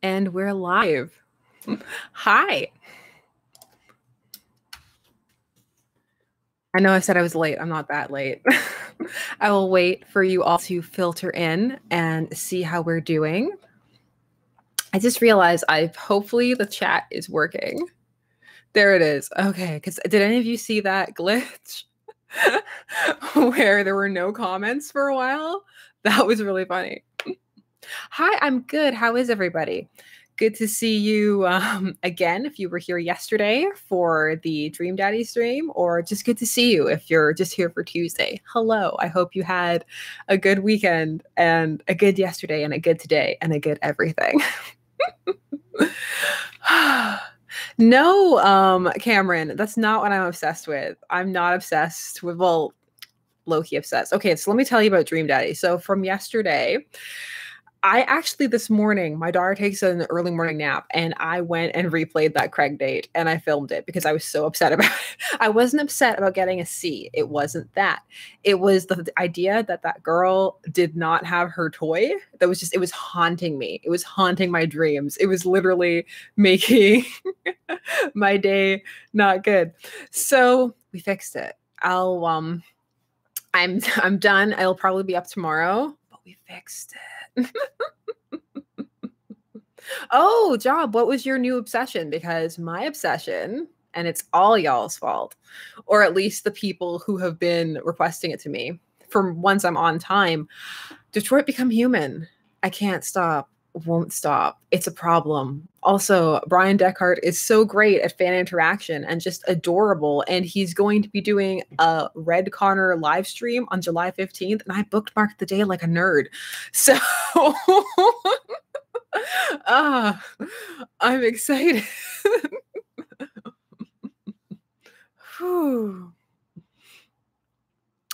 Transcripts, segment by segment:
And we're live. Hi. I know I said I was late. I'm not that late. I will wait for you all to filter in and see how we're doing. I just realized hopefully the chat is working. There it is. Okay, because did any of you see that glitch where there were no comments for a while? That was really funny. Hi, I'm good. How is everybody? Good to see you again if you were here yesterday for the Dream Daddy stream, or just good to see you if you're just here for Tuesday. Hello. I hope you had a good weekend and a good yesterday and a good today and a good everything. No, Cameron, that's not what I'm obsessed with. I'm not obsessed with, well, low-key obsessed. Okay, so let me tell you about Dream Daddy. So from yesterday, I actually, this morning, my daughter takes an early morning nap, and I went and replayed that Craig date, and I filmed it because I was so upset about it. I wasn't upset about getting a C. It wasn't that. It was the idea that that girl did not have her toy. That was just, it was haunting me. It was haunting my dreams. It was literally making my day not good. So we fixed it. I'm done. It'll probably be up tomorrow, but we fixed it. Oh, Job, what was your new obsession? Because my obsession, and it's all y'all's fault, or at least the people who have been requesting it to me, from once I'm on time, Detroit Become Human. I can't stop, won't stop. It's a problem. Also, Brian Deckhart is so great at fan interaction and just adorable. And he's going to be doing a Red Connor live stream on July 15th. And I bookmarked the day like a nerd. So I'm excited.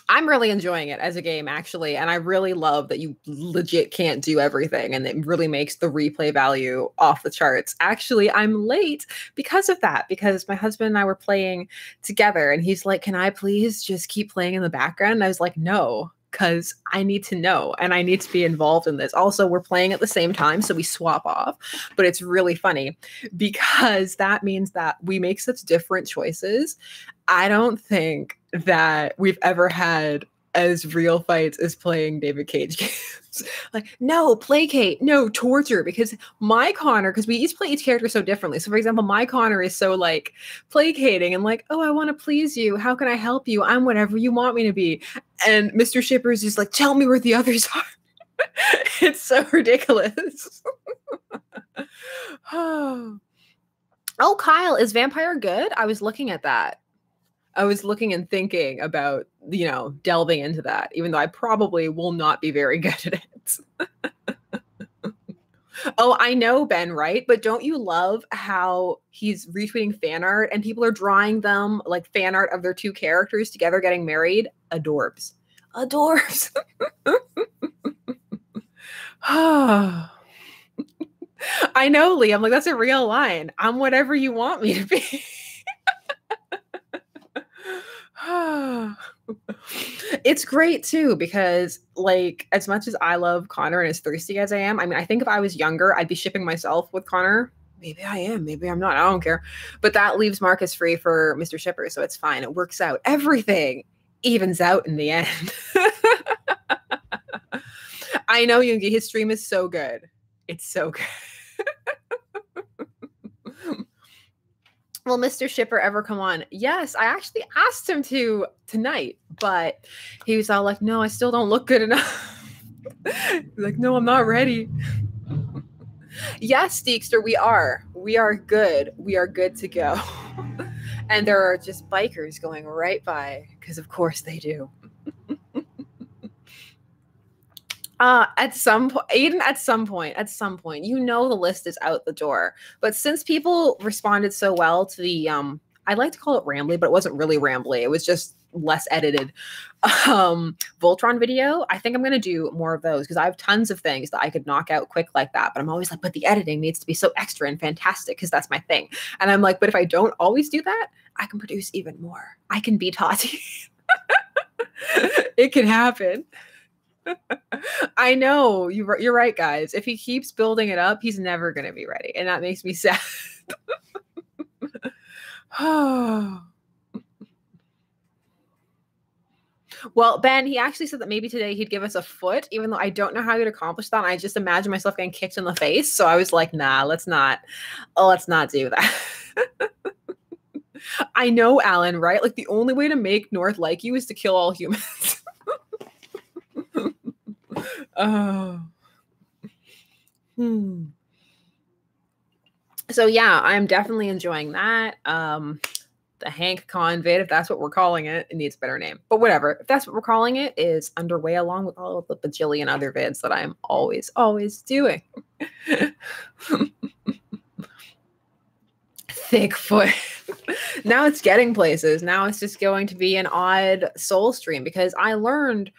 I'm really enjoying it as a game, actually, and I really love that you legit can't do everything, and it really makes the replay value off the charts. Actually, I'm late because of that, because my husband and I were playing together, and he's like, "Can I please just keep playing in the background?" And I was like, "No, because I need to know, and I need to be involved in this." Also, we're playing at the same time, so we swap off, but it's really funny because that means that we make such different choices. I don't think that we've ever had as real fights as playing David Cage games. Like, no, placate, no, torture, because my Connor, because we each play each character so differently. So, for example, my Connor is so like placating and like, "Oh, I want to please you. How can I help you? I'm whatever you want me to be." And Mr. Shipper is just like, "Tell me where the others are." It's so ridiculous. Oh, Kyle, is Vampire good? I was looking at that. I was looking and thinking about, delving into that, even though I probably will not be very good at it. Oh, I know, Ben, right? But don't you love how he's retweeting fan art and people are drawing them like fan art of their two characters together getting married? Adorbs. Adorbs. I know, Lee. I'm like, that's a real line. I'm whatever you want me to be. It's great too, because like, as much as I love Connor and as thirsty as I am, I mean, I think if I was younger, I'd be shipping myself with Connor. Maybe I am, maybe I'm not, I don't care. But that leaves Marcus free for Mr. Shipper, so it's fine. It works out. Everything evens out in the end. I know, Yoongi, his stream is so good. It's so good. Will Mr. Shipper ever come on? Yes, I actually asked him to tonight, but he was all like, "No, I still don't look good enough." Like, "No, I'm not ready." Yes, Steekster, we are. We are good. We are good to go. And there are just bikers going right by, because of course they do. At some point, Aiden, at some point, the list is out the door. But since people responded so well to the, I like to call it rambly, but it wasn't really rambly. It was just less edited Voltron video. I think I'm going to do more of those because I have tons of things that I could knock out quick like that. But I'm always like, but the editing needs to be so extra and fantastic because that's my thing. And I'm like, but if I don't always do that, I can produce even more. I can be Tati. It can happen. I know. You're right, guys. If he keeps building it up, he's never going to be ready. And that makes me sad. Well, Ben, he actually said that maybe today he'd give us a foot, even though I don't know how he'd accomplish that. I just imagine myself getting kicked in the face. So I was like, nah, let's not. Oh, let's not do that. I know, Alan, right? Like the only way to make North like you is to kill all humans. Oh. So yeah, I'm definitely enjoying that. The Hank Convid, if that's what we're calling it, it needs a better name. But whatever, if that's what we're calling it, is underway along with all of the bajillion other vids that I'm always doing. Thickfoot. Now it's getting places. Now it's just going to be an odd soul stream because I learned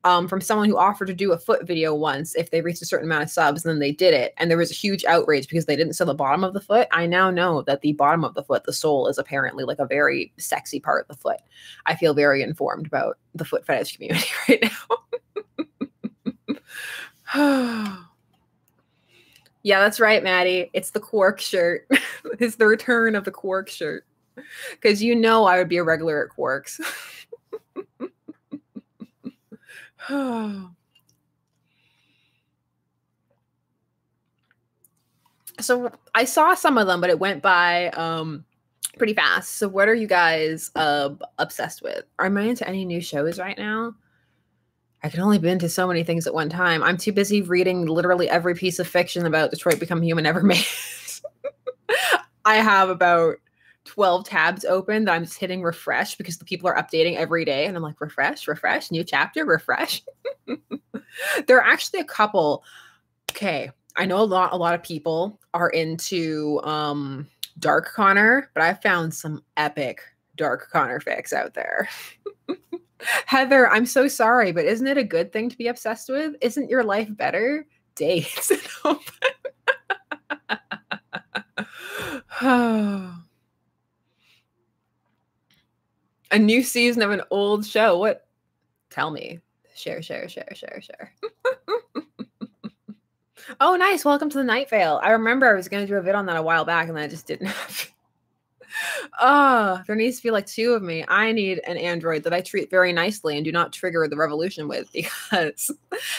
from someone who offered to do a foot video once if they reached a certain amount of subs, and then they did it. And there was a huge outrage because they didn't sell the bottom of the foot. I now know that the bottom of the foot, the sole, is apparently like a very sexy part of the foot. I feel very informed about the foot fetish community right now. Yeah, that's right, Maddie. It's the Quark shirt. It's the return of the Quark shirt. Because you know I would be a regular at Quarks. So I saw some of them, but it went by pretty fast. So what are you guys obsessed with? Am I into any new shows right now? I can only be into so many things at one time. I'm too busy reading literally every piece of fiction about Detroit Become Human ever made. I have about 12 tabs open that I'm just hitting refresh because the people are updating every day. And I'm like, refresh, new chapter, refresh. There are actually a couple. Okay. I know a lot of people are into Dark Connor, but I found some epic Dark Connor fics out there. Heather, I'm so sorry, but isn't it a good thing to be obsessed with? Isn't your life better? Dates. A new season of an old show. What? Tell me. Share. Oh, nice. Welcome to the Night Vale. I remember I was going to do a vid on that a while back, and then I just didn't have. Oh, there needs to be like 2 of me. I need an android that I treat very nicely and do not trigger the revolution with, because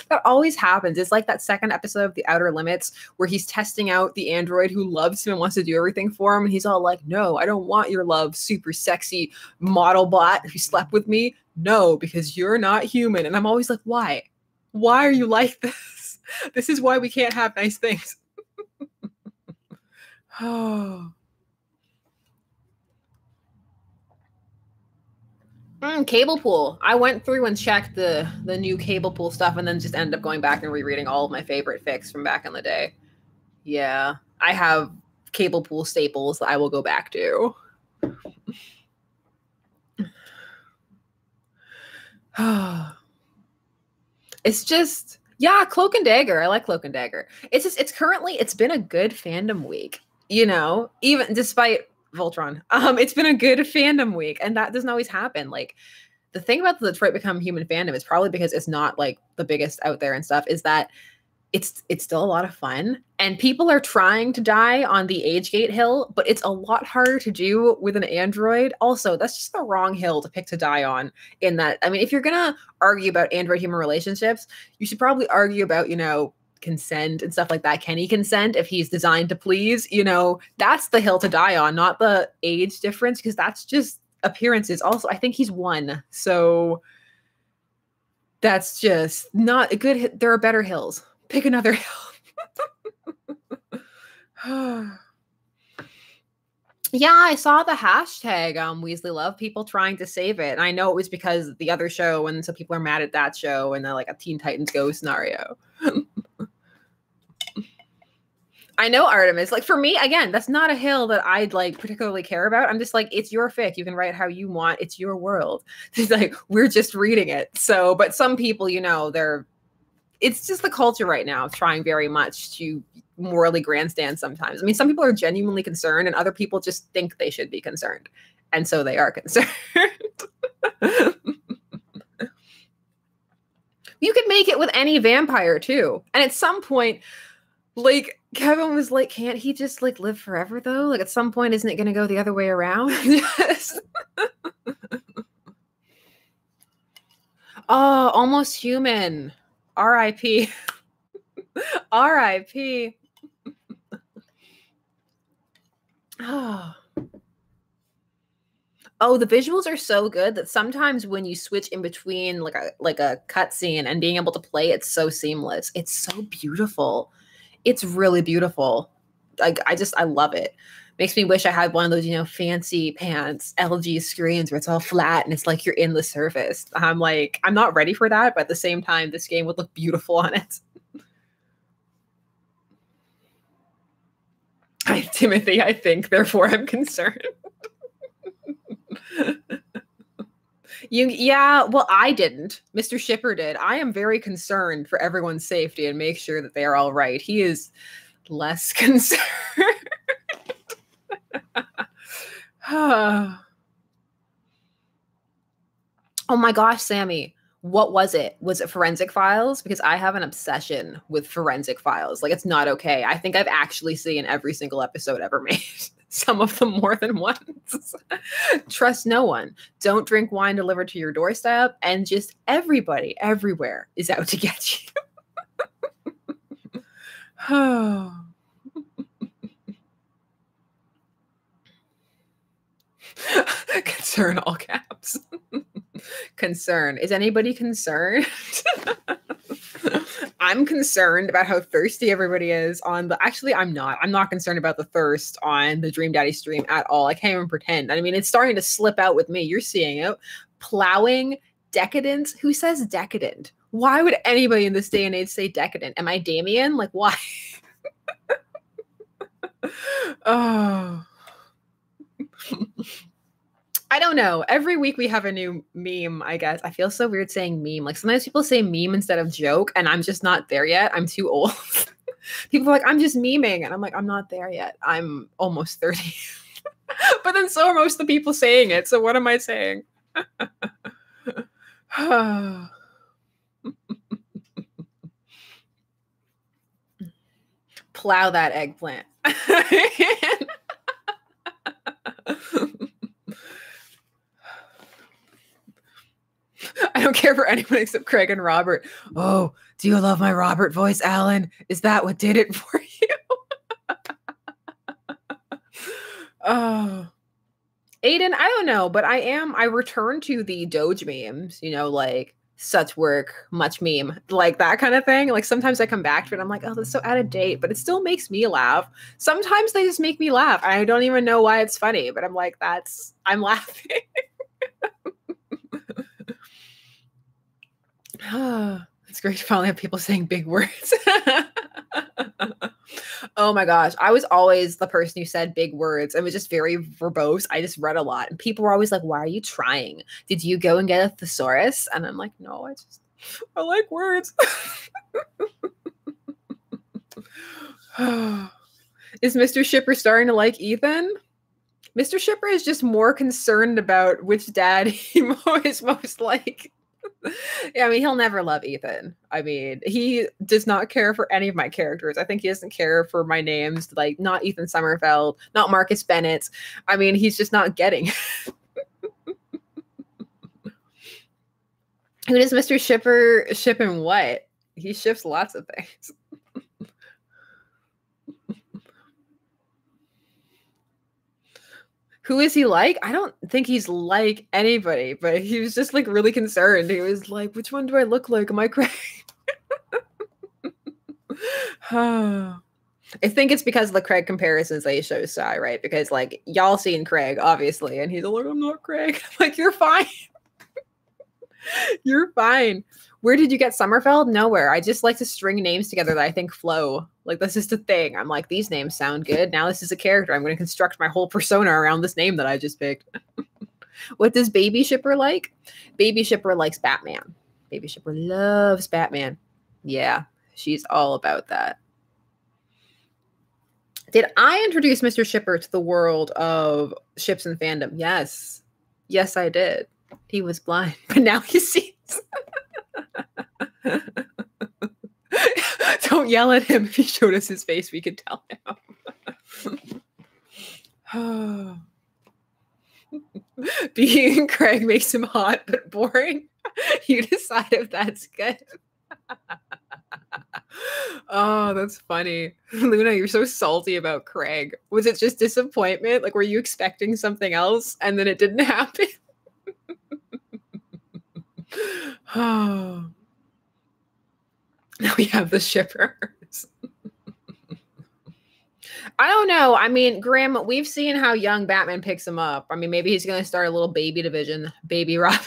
that always happens. It's like that second episode of The Outer Limits where he's testing out the android who loves him and wants to do everything for him. And he's all like, no, I don't want your love, super sexy model bot who slept with me. No, because you're not human. And I'm always like, why? Why are you like this? This is why we can't have nice things. Oh. Cable Pool. I went through and checked the new Cable Pool stuff and then just ended up going back and rereading all of my favorite fics from back in the day. Yeah, I have Cable Pool staples that I will go back to. It's just, yeah, Cloak and Dagger. I like Cloak and Dagger. It's been a good fandom week, you know, even despite Voltron. It's been a good fandom week, and that doesn't always happen. Like, the thing about the Detroit Become Human fandom is probably because it's not like the biggest out there and stuff, is that it's still a lot of fun, and people are trying to die on the age gate hill, but it's a lot harder to do with an android. Also, that's just the wrong hill to pick to die on. In that, I mean, if you're gonna argue about android human relationships, you should probably argue about, you know, consent and stuff like that. Can he consent if he's designed to please? You know, that's the hill to die on, not the age difference, because that's just appearances. Also, I think he's 1, so that's just not a good. There are better hills. Pick another hill. Yeah, I saw the hashtag Weasley Love, people trying to save it. And I know it was because the other show, and so people are mad at that show, and they're like a Teen Titans Go scenario. I know, Artemis. Like, for me, again, that's not a hill that I'd like particularly care about. I'm just like, it's your fic. You can write how you want. It's your world. It's like, we're just reading it. So, but some people, you know, it's just the culture right now trying very much to morally grandstand sometimes. I mean, some people are genuinely concerned, and other people just think they should be concerned. And so they are concerned. You could make it with any vampire too. And at some point, like Kevin was like, can't he just like live forever though? Like at some point, isn't it going to go the other way around? Yes. Oh, almost human. R.I.P. R.I.P. Oh. Oh, the visuals are so good that sometimes when you switch in between like a cutscene and being able to play, it's so seamless. It's so beautiful. It's really beautiful. Like I love it. Makes me wish I had one of those, fancy pants LG screens where it's all flat and it's like you're in the surface. I'm like, I'm not ready for that, but at the same time, this game would look beautiful on it. Timothy, I think, therefore I'm concerned. Yeah, well, I didn't. Mr. Shipper did. I am very concerned for everyone's safety and make sure that they are all right. He is less concerned. Oh my gosh, Sammy. What was it? Was it Forensic Files? Because I have an obsession with Forensic Files. Like, it's not okay. I think I've actually seen every single episode ever made. Some of them more than once. Trust no one. Don't drink wine delivered to your doorstep. And just everybody, everywhere is out to get you. Oh. Concern, all caps. Concern. Is anybody concerned? I'm concerned about how thirsty everybody is on the. Actually, I'm not. I'm not concerned about the thirst on the Dream Daddy stream at all. I can't even pretend. I mean, it's starting to slip out with me. You're seeing it. Plowing, decadent. Who says decadent? Why would anybody in this day and age say decadent? Am I Damien? Like, why? Oh. I don't know. Every week we have a new meme, I guess. I feel so weird saying meme. Like sometimes people say meme instead of joke, and I'm just not there yet. I'm too old. People are like, I'm just memeing. And I'm like, I'm not there yet. I'm almost 30. But then so are most of the people saying it. So what am I saying? Plow that eggplant. I don't care for anyone except Craig and Robert. Oh, do you love my Robert voice, Alan? Is that what did it for you? Oh, Aiden, I don't know, but I return to the Doge memes, like such work, much meme, like that kind of thing. Like sometimes I come back to it, I'm like, oh, that's so out of date, but it still makes me laugh. Sometimes they just make me laugh. I don't even know why it's funny, but I'm like, I'm laughing. It's great to finally have people saying big words. Oh my gosh. I was always the person who said big words. It was just very verbose. I just read a lot. And people were always like, why are you trying? Did you go and get a thesaurus? And I'm like, no, I like words. Is Mr. Shipper starting to like Ethan? Mr. Shipper is just more concerned about which dad he is most like. Yeah, I mean, he'll never love Ethan. I mean, he does not care for any of my characters. I think he doesn't care for my names, like not Ethan Summerfeld, not Marcus Bennett. I mean, he's just not getting. Who does Mr. Shipper ship and what? He ships lots of things. Who is he like? I don't think he's like anybody, but he was just like really concerned. He was like, which one do I look like? Am I Craig? I think it's because of the Craig comparisons that he shows Sai, right? Because like y'all seen Craig, obviously, and he's like, I'm not Craig. I'm like, you're fine. You're fine. Where did you get Summerfeld? Nowhere. I just like to string names together that I think flow. Like, that's just a thing. I'm like, these names sound good. Now this is a character. I'm going to construct my whole persona around this name that I just picked. What does Baby Shipper like? Baby Shipper likes Batman. Baby Shipper loves Batman. Yeah, she's all about that. Did I introduce Mr. Shipper to the world of ships and fandom? Yes. Yes, I did. He was blind, but now he sees. Don't yell at him. If he showed us his face, we could tell him. Being Craig makes him hot but boring. You decide if that's good. Oh, that's funny. Luna, you're so salty about Craig. Was it just disappointment? Like, were you expecting something else and then it didn't happen? Oh. Now we have the shippers. I don't know. I mean, Grim, we've seen how young Batman picks him up. I mean, maybe he's going to start a little baby division, baby Robin,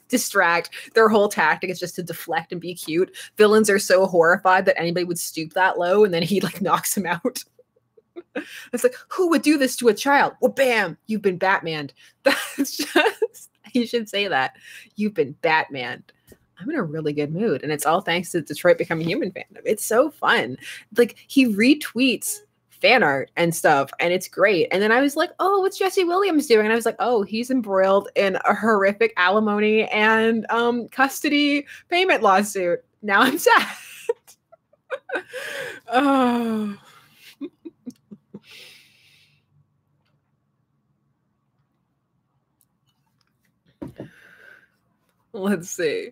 distract. Their whole tactic is just to deflect and be cute. Villains are so horrified that anybody would stoop that low, and then he like knocks him out. It's like, who would do this to a child? Well, bam, you've been Batmaned. That's just, you should say that. You've been Batmaned. I'm in a really good mood, and it's all thanks to Detroit Become Human fandom. It's so fun. Like, he retweets fan art and stuff, and it's great. And then I was like, oh, what's Jesse Williams doing? And I was like, oh, he's embroiled in a horrific alimony and custody payment lawsuit. Now I'm sad. Oh. Let's see.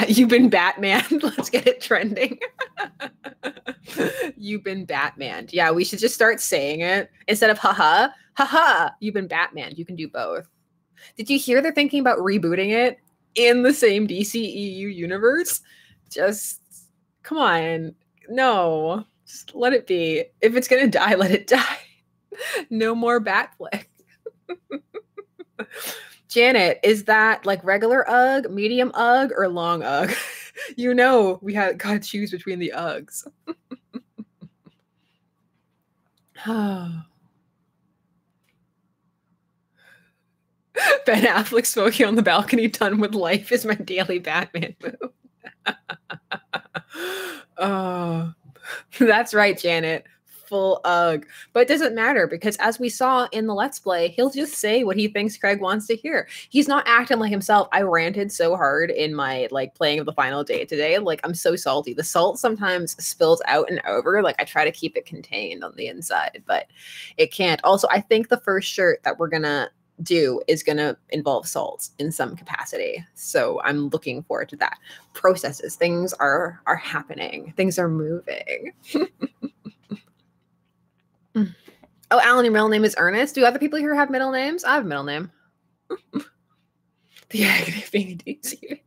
You've been Batman. Let's get it trending. You've been Batman. Yeah, we should just start saying it instead of haha, haha, you've been Batman. You can do both. Did you hear they're thinking about rebooting it in the same DCEU universe? Just come on. No, just let it be. If it's going to die, let it die. No more Batflick. Janet, is that like regular Ugg, medium Ugg, or long Ugg? You know we got to choose between the Uggs. Ben Affleck smoking on the balcony, done with life, is my daily Batman move. Oh, that's right, Janet. Full Ugg. But it doesn't matter, because as we saw in the Let's Play, he'll just say what he thinks Craig wants to hear. He's not acting like himself. I ranted so hard in my like playing of the final day today. Like, I'm so salty. The salt sometimes spills out and over. Like, I try to keep it contained on the inside, but it can't. Also, I think the first shirt that we're gonna do is gonna involve salt in some capacity. So I'm looking forward to that. Processes. Things are happening. Things are moving. Oh, Alan, your middle name is Ernest. Do other people here have middle names? I have a middle name. The agony of being a DC.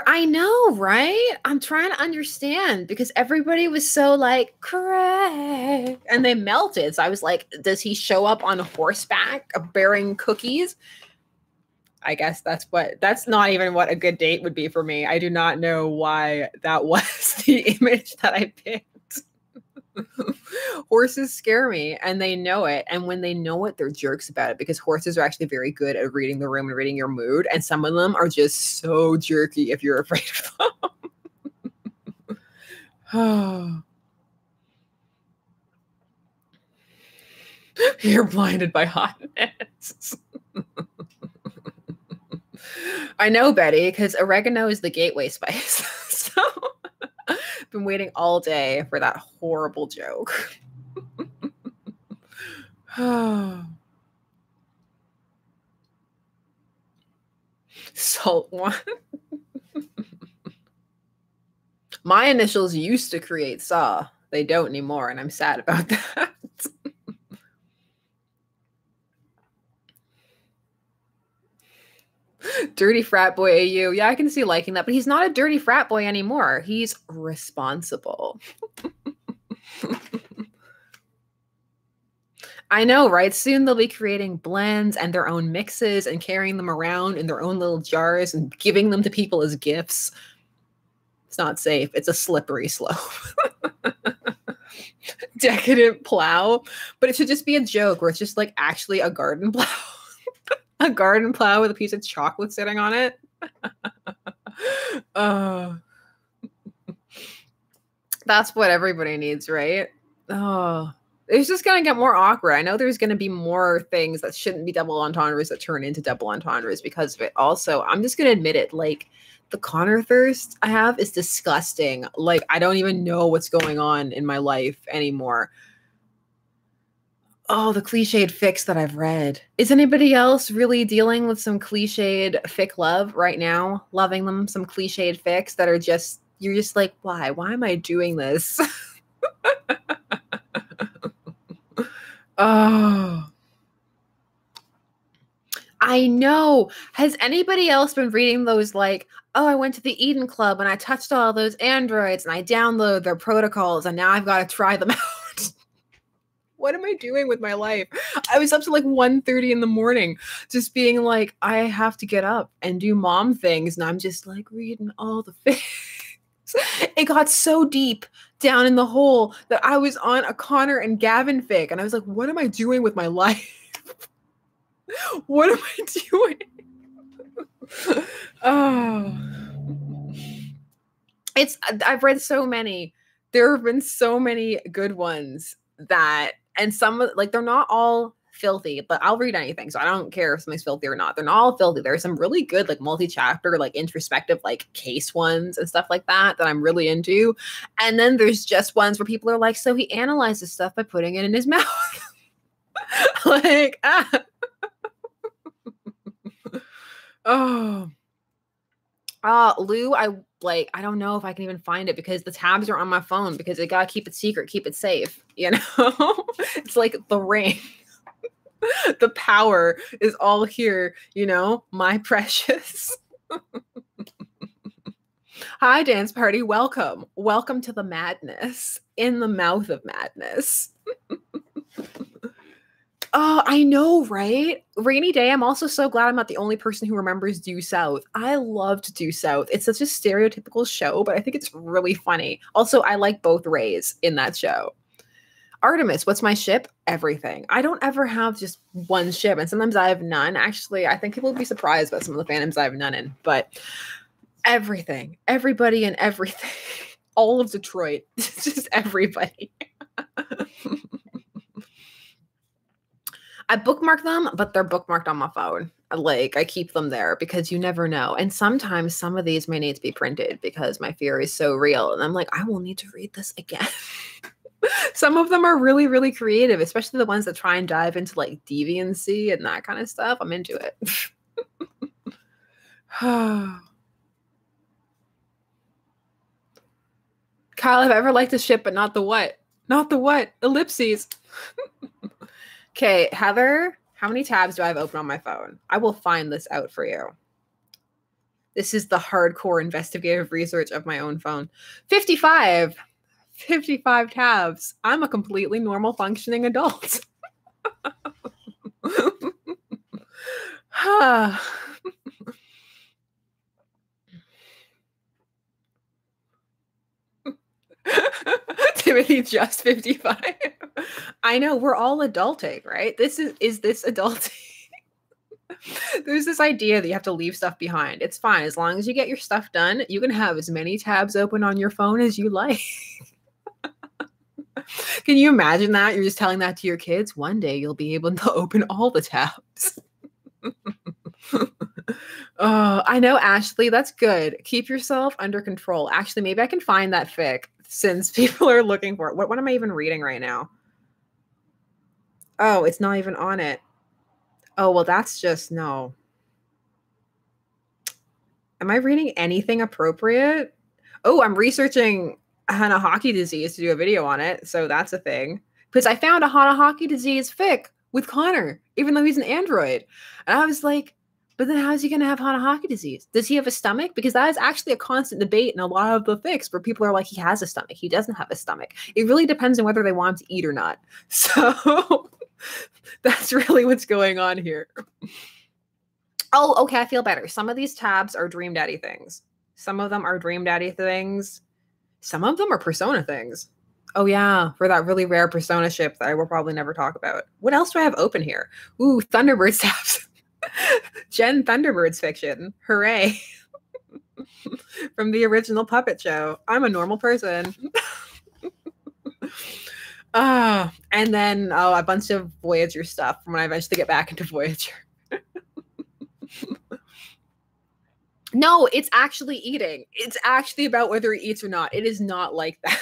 I know, right? I'm trying to understand, because everybody was so like, Craig, and they melted. So I was like, does he show up on horseback bearing cookies? I guess that's not even what a good date would be for me. I do not know why that was the image that I picked. Horses scare me, and they know it. And when they know it, they're jerks about it, because horses are actually very good at reading the room and reading your mood. And some of them are just so jerky if you're afraid of them. Oh. You're blinded by hotness. I know, Betty, because oregano is the gateway spice. So I've been waiting all day for that horrible joke. Salt one. My initials used to create Saw. They don't anymore, and I'm sad about that. Dirty frat boy AU. Yeah, I can see liking that, but he's not a dirty frat boy anymore. He's responsible. I know, right? Soon they'll be creating blends and their own mixes and carrying them around in their own little jars and giving them to people as gifts. It's not safe. It's a slippery slope. Decadent plow. But it should just be a joke where it's just like actually a garden plow. A garden plow with a piece of chocolate sitting on it. That's what everybody needs, right? Oh, It's just gonna get more awkward. I know there's gonna be more things that shouldn't be double entendres that turn into double entendres because of it. Also, I'm just gonna admit it, like the Connor thirst I have is disgusting. Like I don't even know what's going on in my life anymore. Oh, the cliched fics that I've read. Is anybody else really dealing with some cliched fic love right now? Loving them, some cliched fics that are just, you're just like, why? Why am I doing this? Oh, I know. Has anybody else been reading those like, oh, I went to the Eden Club and I touched all those androids and I downloaded their protocols and now I've got to try them out. What am I doing with my life? I was up to like 1:30 in the morning, just being like, I have to get up and do mom things. And I'm just like reading all the things. It got so deep down in the hole that I was on a Connor and Gavin fic. And I was like, what am I doing with my life? What am I doing? Oh, I've read so many. There have been so many good ones that, and some like they're not all filthy, but I'll read anything. So I don't care if something's filthy or not. They're not all filthy. There's some really good, like multi-chapter, like introspective, like case ones and stuff like that I'm really into. And then there's just ones where people are like, so he analyzes stuff by putting it in his mouth. Like, oh. Lou, I don't know if I can even find it because the tabs are on my phone because I gotta keep it secret, keep it safe, you know? It's like the ring. The power is all here, you know, my precious. Hi, dance party. Welcome. Welcome to the madness. In the mouth of madness. Oh, I know, right? Rainy Day. I'm also so glad I'm not the only person who remembers Due South. I loved Due South. It's such a stereotypical show, but I think it's really funny. Also, I like both Rays in that show. Artemis, what's my ship? Everything. I don't ever have just one ship, and sometimes I have none. Actually, I think people would be surprised about some of the fandoms I have none in, but everything, everybody and everything. All of Detroit. Just everybody. I bookmark them, but they're bookmarked on my phone. Like I keep them there because you never know. And sometimes some of these may need to be printed because my fear is so real. And I'm like, I will need to read this again. Some of them are really, really creative, especially the ones that try and dive into like deviancy and that kind of stuff. I'm into it. Kyle, I've ever liked a ship, but not the what? Not the what? Ellipses. Okay, Heather, how many tabs do I have open on my phone? I will find this out for you. This is the hardcore investigative research of my own phone. 55. 55 tabs. I'm a completely normal functioning adult. Timothy, just 55. I know, we're all adulting, right? Is this adulting? There's this idea that you have to leave stuff behind. It's fine. As long as you get your stuff done, you can have as many tabs open on your phone as you like. Can you imagine that? You're just telling that to your kids. One day you'll be able to open all the tabs. Oh, I know, Ashley. That's good. Keep yourself under control. Actually, maybe I can find that fic since people are looking for it. What am I even reading right now? Oh, it's not even on it. Oh, well, that's just no. Am I reading anything appropriate? Oh, I'm researching Hanahaki disease to do a video on it. So that's a thing. Because I found a Hanahaki disease fic with Connor, even though he's an android. And I was like, but then how is he going to have Hanahaki disease? Does he have a stomach? Because that is actually a constant debate in a lot of the fics where people are like, he has a stomach. He doesn't have a stomach. It really depends on whether they want him to eat or not. So that's really what's going on here. Oh, okay. I feel better. Some of these tabs are Dream Daddy things. Some of them are Dream Daddy things. Some of them are Persona things. Oh, yeah. For that really rare Persona ship that I will probably never talk about. What else do I have open here? Ooh, Thunderbirds tabs. Jen Thunderbird's fiction. Hooray. From the original puppet show. I'm a normal person. And then a bunch of Voyager stuff when I eventually get back into Voyager. No, it's actually eating. It's actually about whether he eats or not. It is not like that.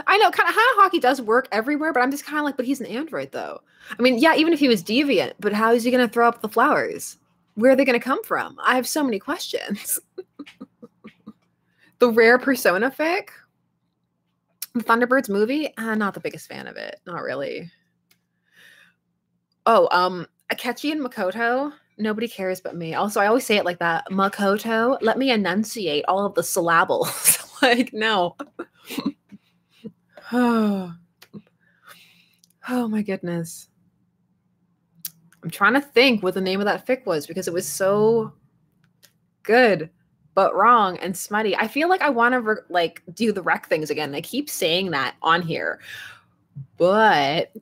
I know, kind of hockey does work everywhere, but I'm just kind of like, but he's an android though. I mean, yeah, even if he was deviant, but how is he going to throw up the flowers? Where are they going to come from? I have so many questions. The rare persona fic, the Thunderbirds movie, not the biggest fan of it. Not really. Oh, Akechi and Makoto. Nobody cares but me. Also, I always say it like that. Makoto, let me enunciate all of the syllables. Like, no. Oh. Oh my goodness. I'm trying to think what the name of that fic was because it was so good but wrong and smutty. I feel like I want to like do the rec things again. I keep saying that on here, but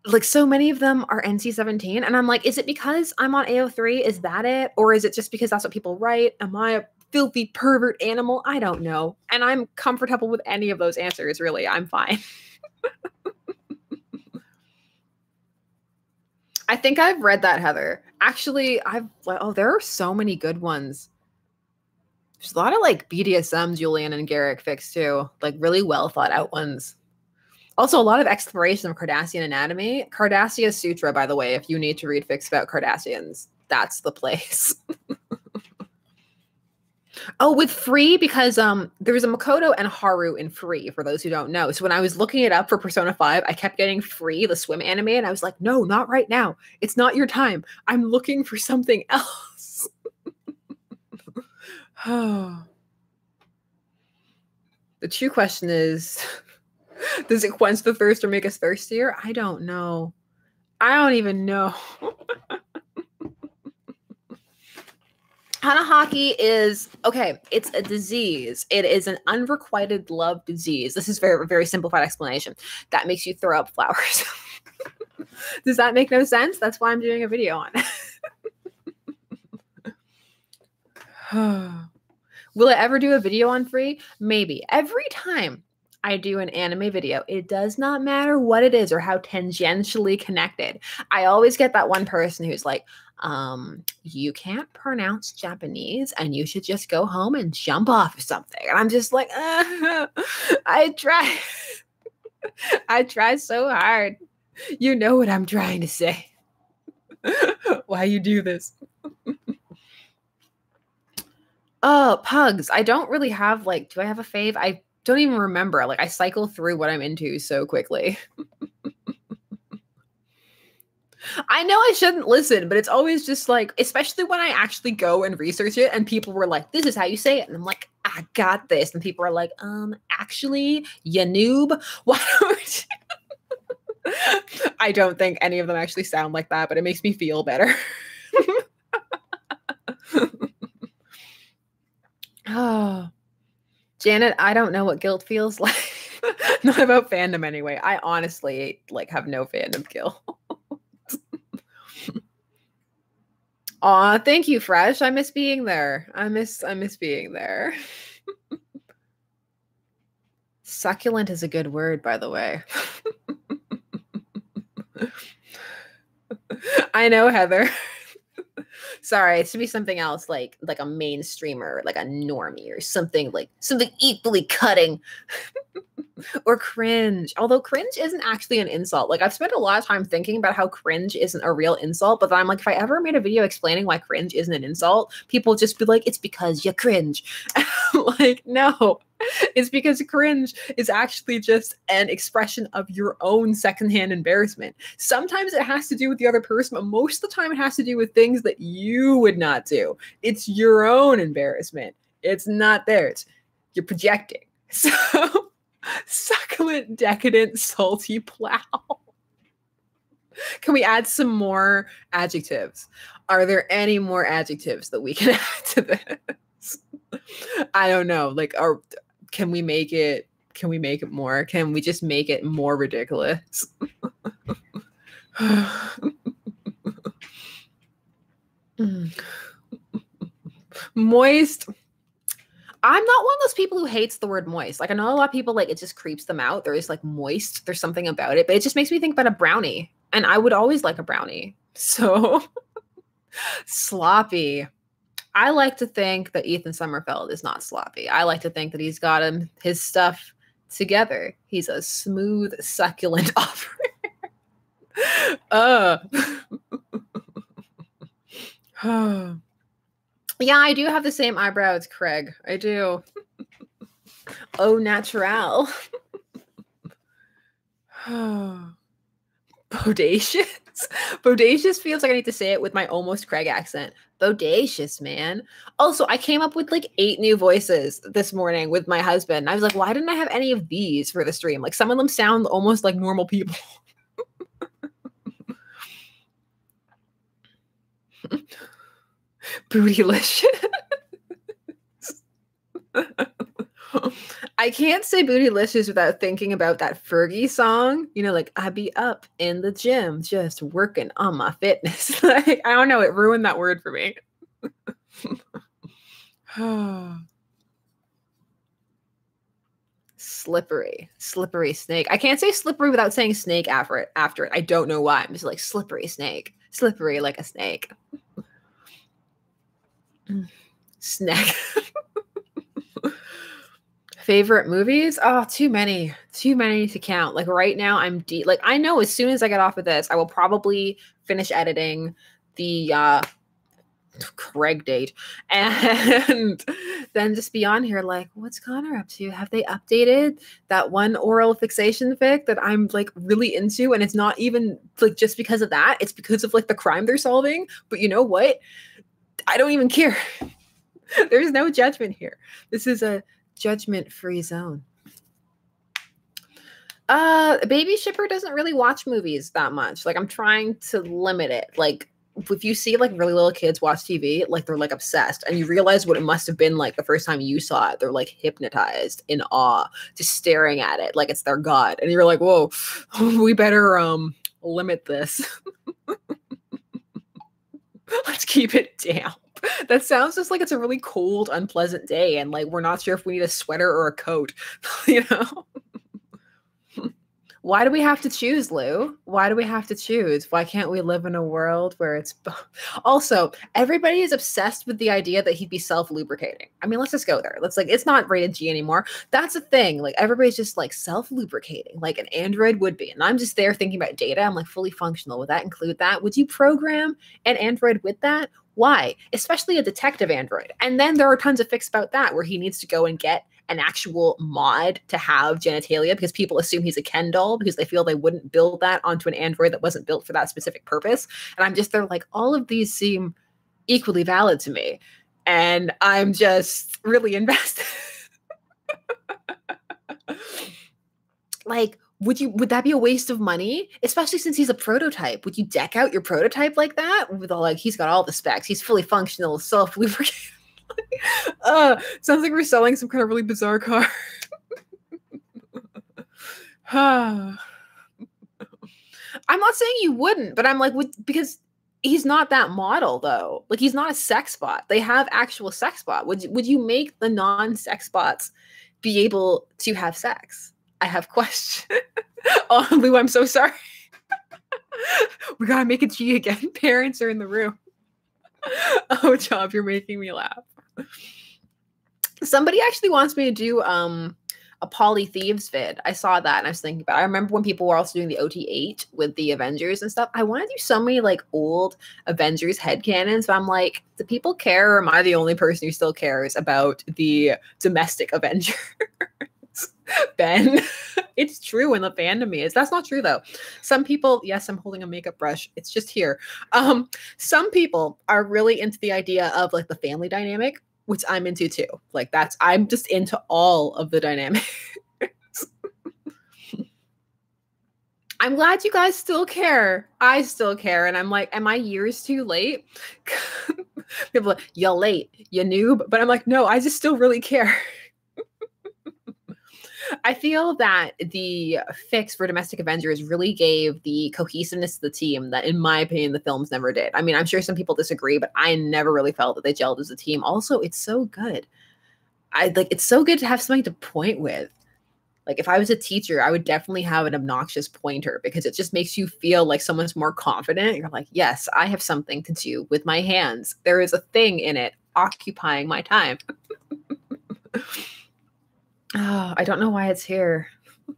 like so many of them are NC-17, and I'm like, is it because I'm on AO3? Is that it, or is it just because that's what people write? Am I a filthy pervert animal? I don't know, and I'm comfortable with any of those answers. Really, I'm fine. I think I've read that, Heather. Actually, there are so many good ones. There's a lot of like BDSM, Julian and Garrick fics too, like really well thought out ones. Also, a lot of exploration of Cardassian anatomy. Cardassia Sutra, by the way, if you need to read fics about Cardassians, that's the place. Oh, with Free, because there was a Makoto and Haru in Free, for those who don't know. So when I was looking it up for Persona 5, I kept getting Free, the swim anime, and I was like, no, not right now. It's not your time. I'm looking for something else. The true question is, does it quench the thirst or make us thirstier? I don't know. I don't even know. Hanahaki is, okay, it's a disease. It is an unrequited love disease. This is very, very simplified explanation. That makes you throw up flowers. Does that make no sense? That's why I'm doing a video on it. Will I ever do a video on Free? Maybe. Every time I do an anime video, it does not matter what it is or how tangentially connected. I always get that one person who's like, you can't pronounce Japanese and you should just go home and jump off or something. And I'm just like, I try. I try so hard. You know what I'm trying to say. Why you do this? Pugs. I don't really have like, do I have a fave? I don't even remember. Like, I cycle through what I'm into so quickly. I know I shouldn't listen, but it's always just like, especially when I actually go and research it and people were like, this is how you say it. And I'm like, I got this. And people are like, actually, you noob. Why don't I don't think any of them actually sound like that, but it makes me feel better. Oh, Janet, I don't know what guilt feels like. Not about fandom anyway. I honestly like have no fandom guilt. Aw, thank you, Fresh. I miss being there. I miss being there. Succulent is a good word, by the way. I know, Heather. Sorry, it should be something else, like a mainstreamer, like a normie, or something equally cutting. Or cringe. Although cringe isn't actually an insult. Like, I've spent a lot of time thinking about how cringe isn't a real insult, but then I'm like, if I ever made a video explaining why cringe isn't an insult, people would just be like, it's because you cringe. Like, no, it's because cringe is actually just an expression of your own secondhand embarrassment. Sometimes it has to do with the other person, but most of the time it has to do with things that you would not do. It's your own embarrassment. It's not theirs. You're projecting. So succulent, decadent, salty plow. Can we add some more adjectives? Are there any more adjectives that we can add to this? I don't know. Like, can we make it more? Can we just make it more ridiculous? Moist. I'm not one of those people who hates the word moist. Like I know a lot of people like it just creeps them out. There is like moist. There's something about it, but it just makes me think about a brownie. And I would always like a brownie. So sloppy. I like to think that Ethan Summerfeld is not sloppy. I like to think that he's got his stuff together. He's a smooth, succulent operator. uh. Yeah, I do have the same eyebrow as Craig. I do. Au natural. Bodacious. Bodacious feels like I need to say it with my almost Craig accent. Bodacious, man. Also, I came up with like 8 new voices this morning with my husband. I was like, why didn't I have any of these for the stream? Like some of them sound almost like normal people. Bootylicious. I can't say bootylicious without thinking about that Fergie song. You know, like I be up in the gym just working on my fitness. Like, I don't know, it ruined that word for me. Slippery snake. I can't say slippery without saying snake after it. I don't know why. I'm just like slippery snake. Slippery like a snake. Snack. Favorite movies? Oh, too many to count. Like right now I'm like I know as soon as I get off of this, I will probably finish editing the Craig date and then just be on here like, what's Connor up to? Have they updated that one oral fixation fic that I'm like really into? And it's not even like just because of that, it's because of like the crime they're solving. But you know what? I don't even care. There's no judgment here. This is a judgment-free zone. Baby Shipper doesn't really watch movies that much. Like I'm trying to limit it. Like if you see like really little kids watch TV, like they're like obsessed and you realize what it must have been like the first time you saw it. They're like hypnotized in awe, just staring at it like it's their god. And you're like, whoa, we better limit this. Let's keep it down. That sounds just like it's a really cold, unpleasant day, and like we're not sure if we need a sweater or a coat, you know? Why do we have to choose, Lou? Why do we have to choose? Why can't we live in a world where it's also everybody is obsessed with the idea that he'd be self-lubricating. I mean, let's just go there. Let's like it's not rated G anymore. That's a thing. Like everybody's just like self-lubricating, like an Android would be. And I'm just there thinking about data. I'm like fully functional. Would that include that? Would you program an Android with that? Why? Especially a detective Android. And then there are tons of fics about that where he needs to go and get an actual mod to have genitalia because people assume he's a Ken doll because they feel they wouldn't build that onto an Android that wasn't built for that specific purpose. And I'm just there like, all of these seem equally valid to me. And I'm just really invested. Like, would that be a waste of money? Especially since he's a prototype. Would you deck out your prototype like that? With all like, he's got all the specs. He's fully functional, self-lubricating. Sounds like we're selling some kind of really bizarre car. I'm not saying you wouldn't, but I'm like, because he's not that model though. Like he's not a sex bot. They have actual sex bot. Would you make the non-sex bots be able to have sex? I have questions. Oh, Lou, I'm so sorry. We gotta make it G again. Parents are in the room. Oh, Job, you're making me laugh. Somebody actually wants me to do a Poly Thieves vid. I saw that and I was thinking about it. I remember when people were also doing the OT8 with the Avengers and stuff. I want to do so many like old Avengers headcanons, but I'm like, do people care or am I the only person who still cares about the domestic Avengers? Ben, it's true and the fandom is. That's not true though. Some people, yes, I'm holding a makeup brush. It's just here. Some people are really into the idea of like the family dynamic, which I'm into too. Like I'm just into all of the dynamics. I'm glad you guys still care. I still care. And I'm like, am I years too late? People are like, you're late, you noob. But I'm like, no, I just still really care. I feel that the fix for Domestic Avengers really gave the cohesiveness to the team that, in my opinion, the films never did. I mean, I'm sure some people disagree, but I never really felt that they gelled as a team. Also, it's so good. I like it's so good to have something to point with. Like if I was a teacher, I would definitely have an obnoxious pointer because it just makes you feel like someone's more confident. You're like, yes, I have something to do with my hands. There is a thing in it occupying my time. Oh, I don't know why it's here. I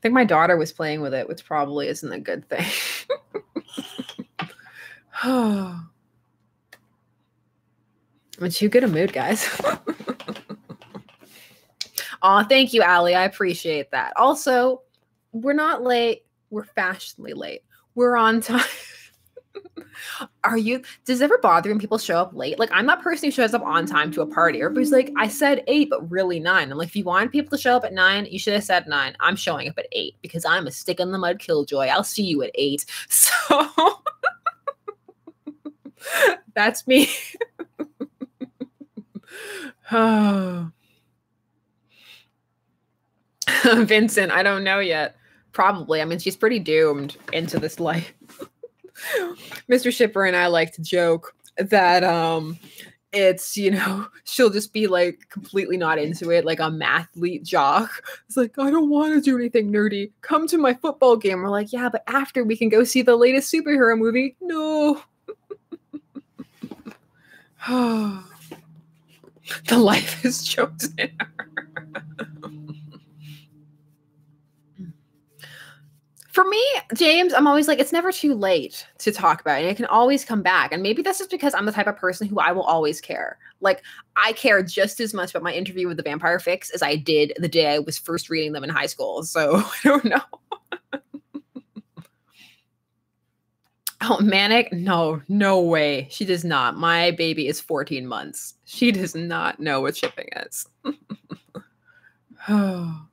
think my daughter was playing with it, which probably isn't a good thing. I'm in too good a mood, guys. Aw, thank you, Allie. I appreciate that. Also, we're not late. We're fashionably late. We're on time. Does it ever bother when people show up late? Like, I'm that person who shows up on time to a party. Everybody's like, I said 8, but really 9. I'm like, if you want people to show up at 9, you should have said 9. I'm showing up at 8 because I'm a stick in the mud killjoy. I'll see you at 8. So that's me. Oh. Vincent, I don't know yet. Probably. I mean, she's pretty doomed into this life. Mr. Shipper and I like to joke that it's, she'll just be like completely not into it, like a mathlete jock. It's like, I don't want to do anything nerdy. Come to my football game. We're like, yeah, but after we can go see the latest superhero movie. No. The life has chosen her. For me, James, I'm always like, it's never too late to talk about it. And it can always come back. And maybe that's just because I'm the type of person who I will always care. Like, I care just as much about my interview with the Vampire Fix as I did the day I was first reading them in high school. So I don't know. Oh, Manic? No way. She does not. My baby is 14 months. She does not know what shipping is. Oh.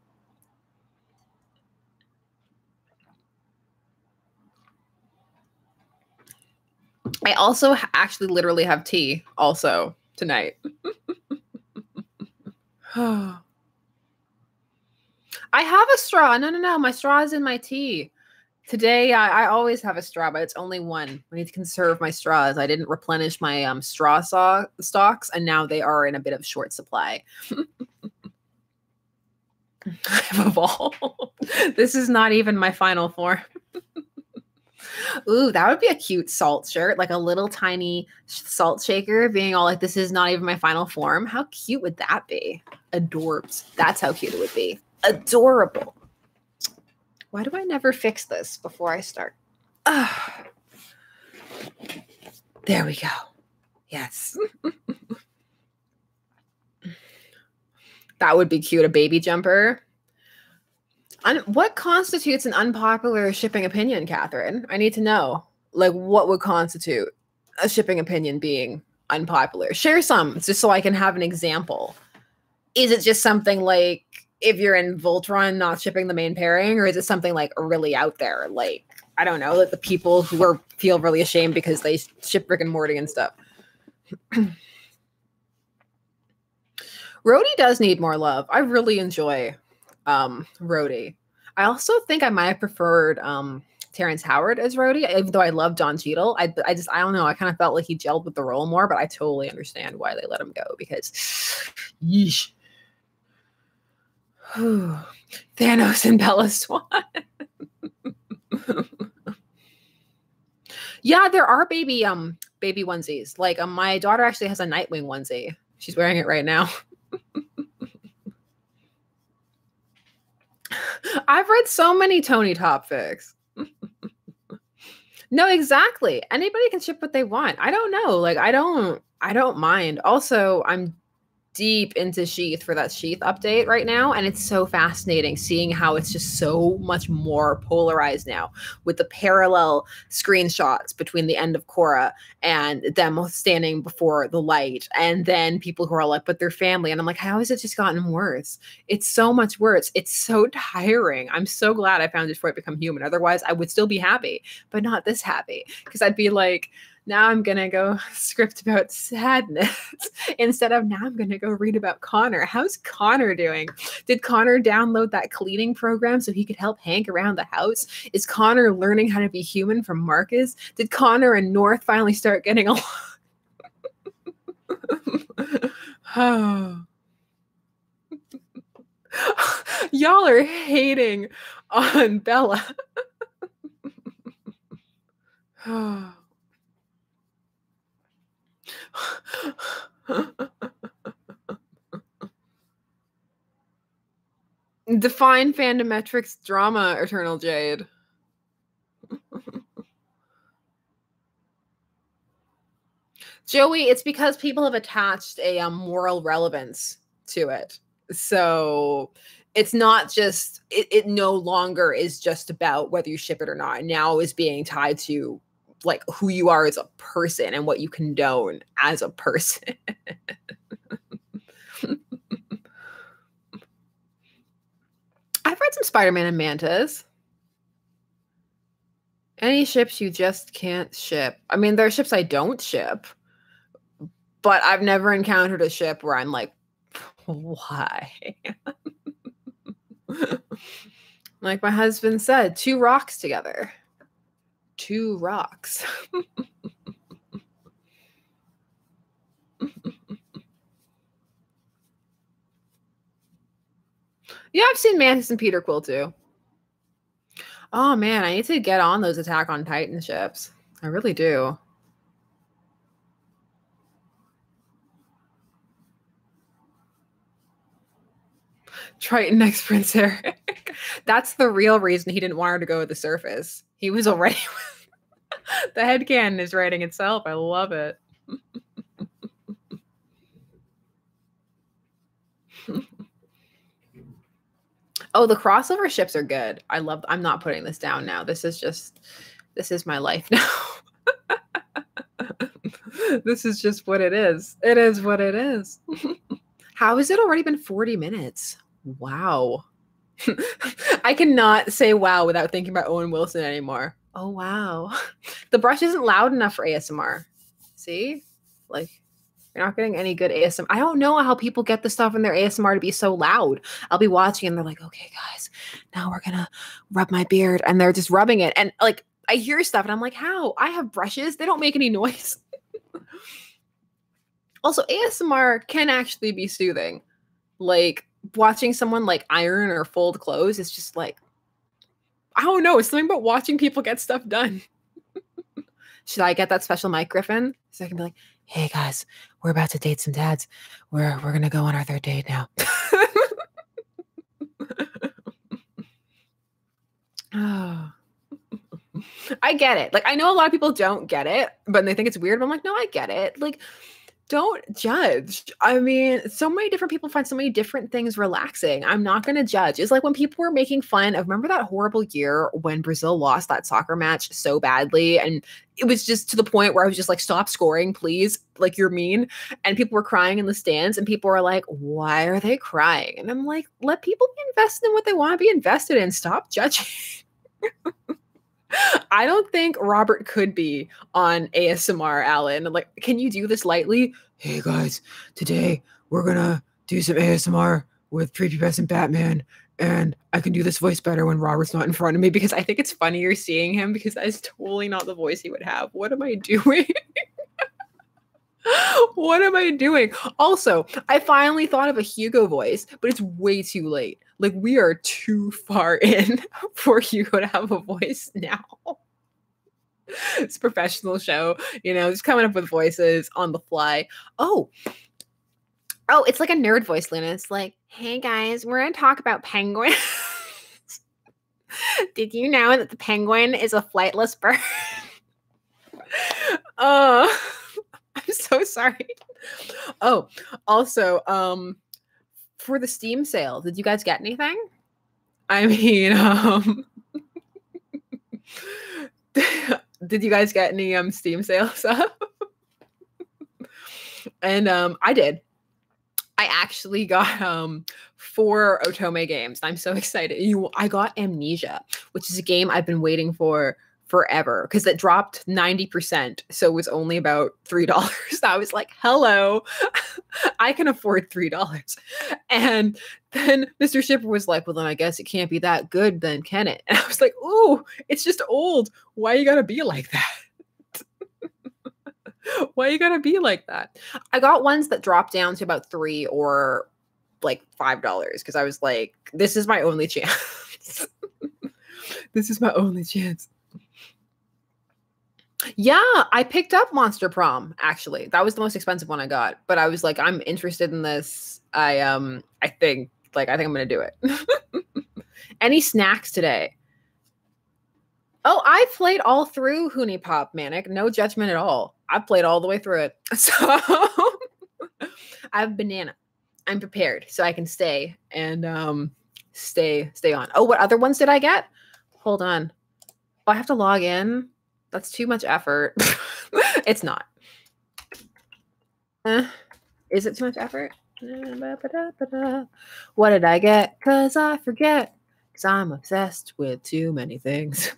I also actually literally have tea also tonight. I have a straw. No. My straw is in my tea. Today, I always have a straw, but it's only one. I need to conserve my straws. I didn't replenish my straw stocks, and now they are in a bit of short supply. I've evolved. This is not even my final form. Ooh, that would be a cute salt shirt, like a little tiny salt shaker being all like, this is not even my final form. How cute would that be? Adorbs. That's how cute it would be. Adorable. Why do I never fix this before I start? There we go. Yes. That would be cute. A baby jumper. What constitutes an unpopular shipping opinion, Catherine? I need to know. Like, what would constitute a shipping opinion being unpopular? Share some, just so I can have an example. Is it just something like, if you're in Voltron, not shipping the main pairing, or is it something like really out there? Like, I don't know, like the people who feel really ashamed because they ship Rick and Morty and stuff. Rhodey does need more love. I really enjoy Rhodey. I also think I might have preferred Terrence Howard as Rhodey, even though I love Don Cheadle. I don't know. I kind of felt like he gelled with the role more, but I totally understand why they let him go because, yeesh. Thanos and Bella Swan. Yeah, there are baby onesies. Like my daughter actually has a Nightwing onesie. She's wearing it right now. I've read so many Tony Top fics. No, exactly. Anybody can ship what they want. I don't know. Like I don't mind. Also, I'm deep into Sheath for that Sheath update right now, and it's so fascinating seeing how it's just so much more polarized now with the parallel screenshots between the end of Korra and them standing before the light, and then people who are like, but they're family, and I'm like, how has it just gotten worse? It's so much worse. It's so tiring. I'm so glad I found Detroit Become Human. Otherwise I would still be happy, but not this happy, because I'd be like, now I'm going to go script about sadness instead of now I'm going to go read about Connor. How's Connor doing? Did Connor download that cleaning program so he could help Hank around the house? Is Connor learning how to be human from Marcus? Did Connor and North finally start getting along? Oh. Y'all are hating on Bella. Define fandometrics drama, Eternal Jade. Joey, it's because people have attached a moral relevance to it. So it's not just, it no longer is just about whether you ship it or not. It now is being tied to like who you are as a person and what you condone as a person. I've read some Spider-Man and Mantis. Any ships you just can't ship. I mean, there are ships I don't ship, but I've never encountered a ship where I'm like, why? Like my husband said, 2 rocks together. 2 rocks. Yeah, I've seen Mantis and Peter Quill too. Oh man, I need to get on those Attack on Titan ships. I really do. Triton next Prince Eric. That's the real reason he didn't want her to go to the surface. He was already the headcanon is writing itself. I love it. Oh, the crossover ships are good. I'm not putting this down now. This is my life now. This is just what it is. It is what it is. How has it already been 40 minutes? Wow. I cannot say wow without thinking about Owen Wilson anymore. Oh, wow. The brush isn't loud enough for ASMR. See? Like, you're not getting any good ASMR. I don't know how people get the stuff in their ASMR to be so loud. I'll be watching and they're like, okay, guys, now we're going to rub my beard. And they're just rubbing it. And like, I hear stuff and I'm like, how? I have brushes. They don't make any noise. Also, ASMR can actually be soothing. Like, watching someone like iron or fold clothes is just like, I don't know. It's something about watching people get stuff done. Should I get that special mic, Griffin? So I can be like, hey guys, we're about to date some dads. We're gonna go on our 3rd date now. Oh. I get it. Like, I know a lot of people don't get it, but they think it's weird. But I'm like, no, I get it. Like, don't judge. I mean, so many different people find so many different things relaxing. I'm not going to judge. It's like when people were making fun of, remember that horrible year when Brazil lost that soccer match so badly? And it was just to the point where I was just like, stop scoring, please. Like, you're mean. And people were crying in the stands and people were like, why are they crying? And I'm like, let people be invested in what they want to be invested in. Stop judging. I don't think Robert could be on ASMR, Alan. Like, can you do this lightly? Hey guys, today we're gonna do some ASMR with Prepubescent Batman, and I can do this voice better when Robert's not in front of me because I think it's funnier seeing him because that is totally not the voice he would have. What am I doing? What am I doing? Also, I finally thought of a Hugo voice, but it's way too late. Like, we are too far in for Hugo to have a voice now. It's a professional show, you know, just coming up with voices on the fly. Oh, it's like a nerd voice, Luna. It's like, hey guys, we're going to talk about penguins. Did you know that the penguin is a flightless bird? I'm so sorry. Oh, also, for the Steam sale, did you guys get anything? I mean, did you guys get any Steam sales up? And I did. I actually got 4 Otome games. I'm so excited. I got Amnesia, which is a game I've been waiting for forever because it dropped 90%. So it was only about $3. I was like, hello, I can afford $3. And then Mr. Shipper was like, well, then I guess it can't be that good then, can it? And I was like, ooh, it's just old. Why you gotta be like that? Why you gotta be like that? I got ones that dropped down to about 3 or like $5 because I was like, this is my only chance. This is my only chance. Yeah, I picked up Monster Prom, actually. That was the most expensive one I got. But I was like, I'm interested in this. I think I'm gonna do it. Any snacks today? Oh, I played all through Hoonie Pop Manic. No judgment at all. I played all the way through it. So I have banana. I'm prepared so I can stay and stay on. Oh, what other ones did I get? Hold on. Oh, I have to log in. That's too much effort. It's not. Is it too much effort? What did I get? 'Cause I forget. 'Cause I'm obsessed with too many things.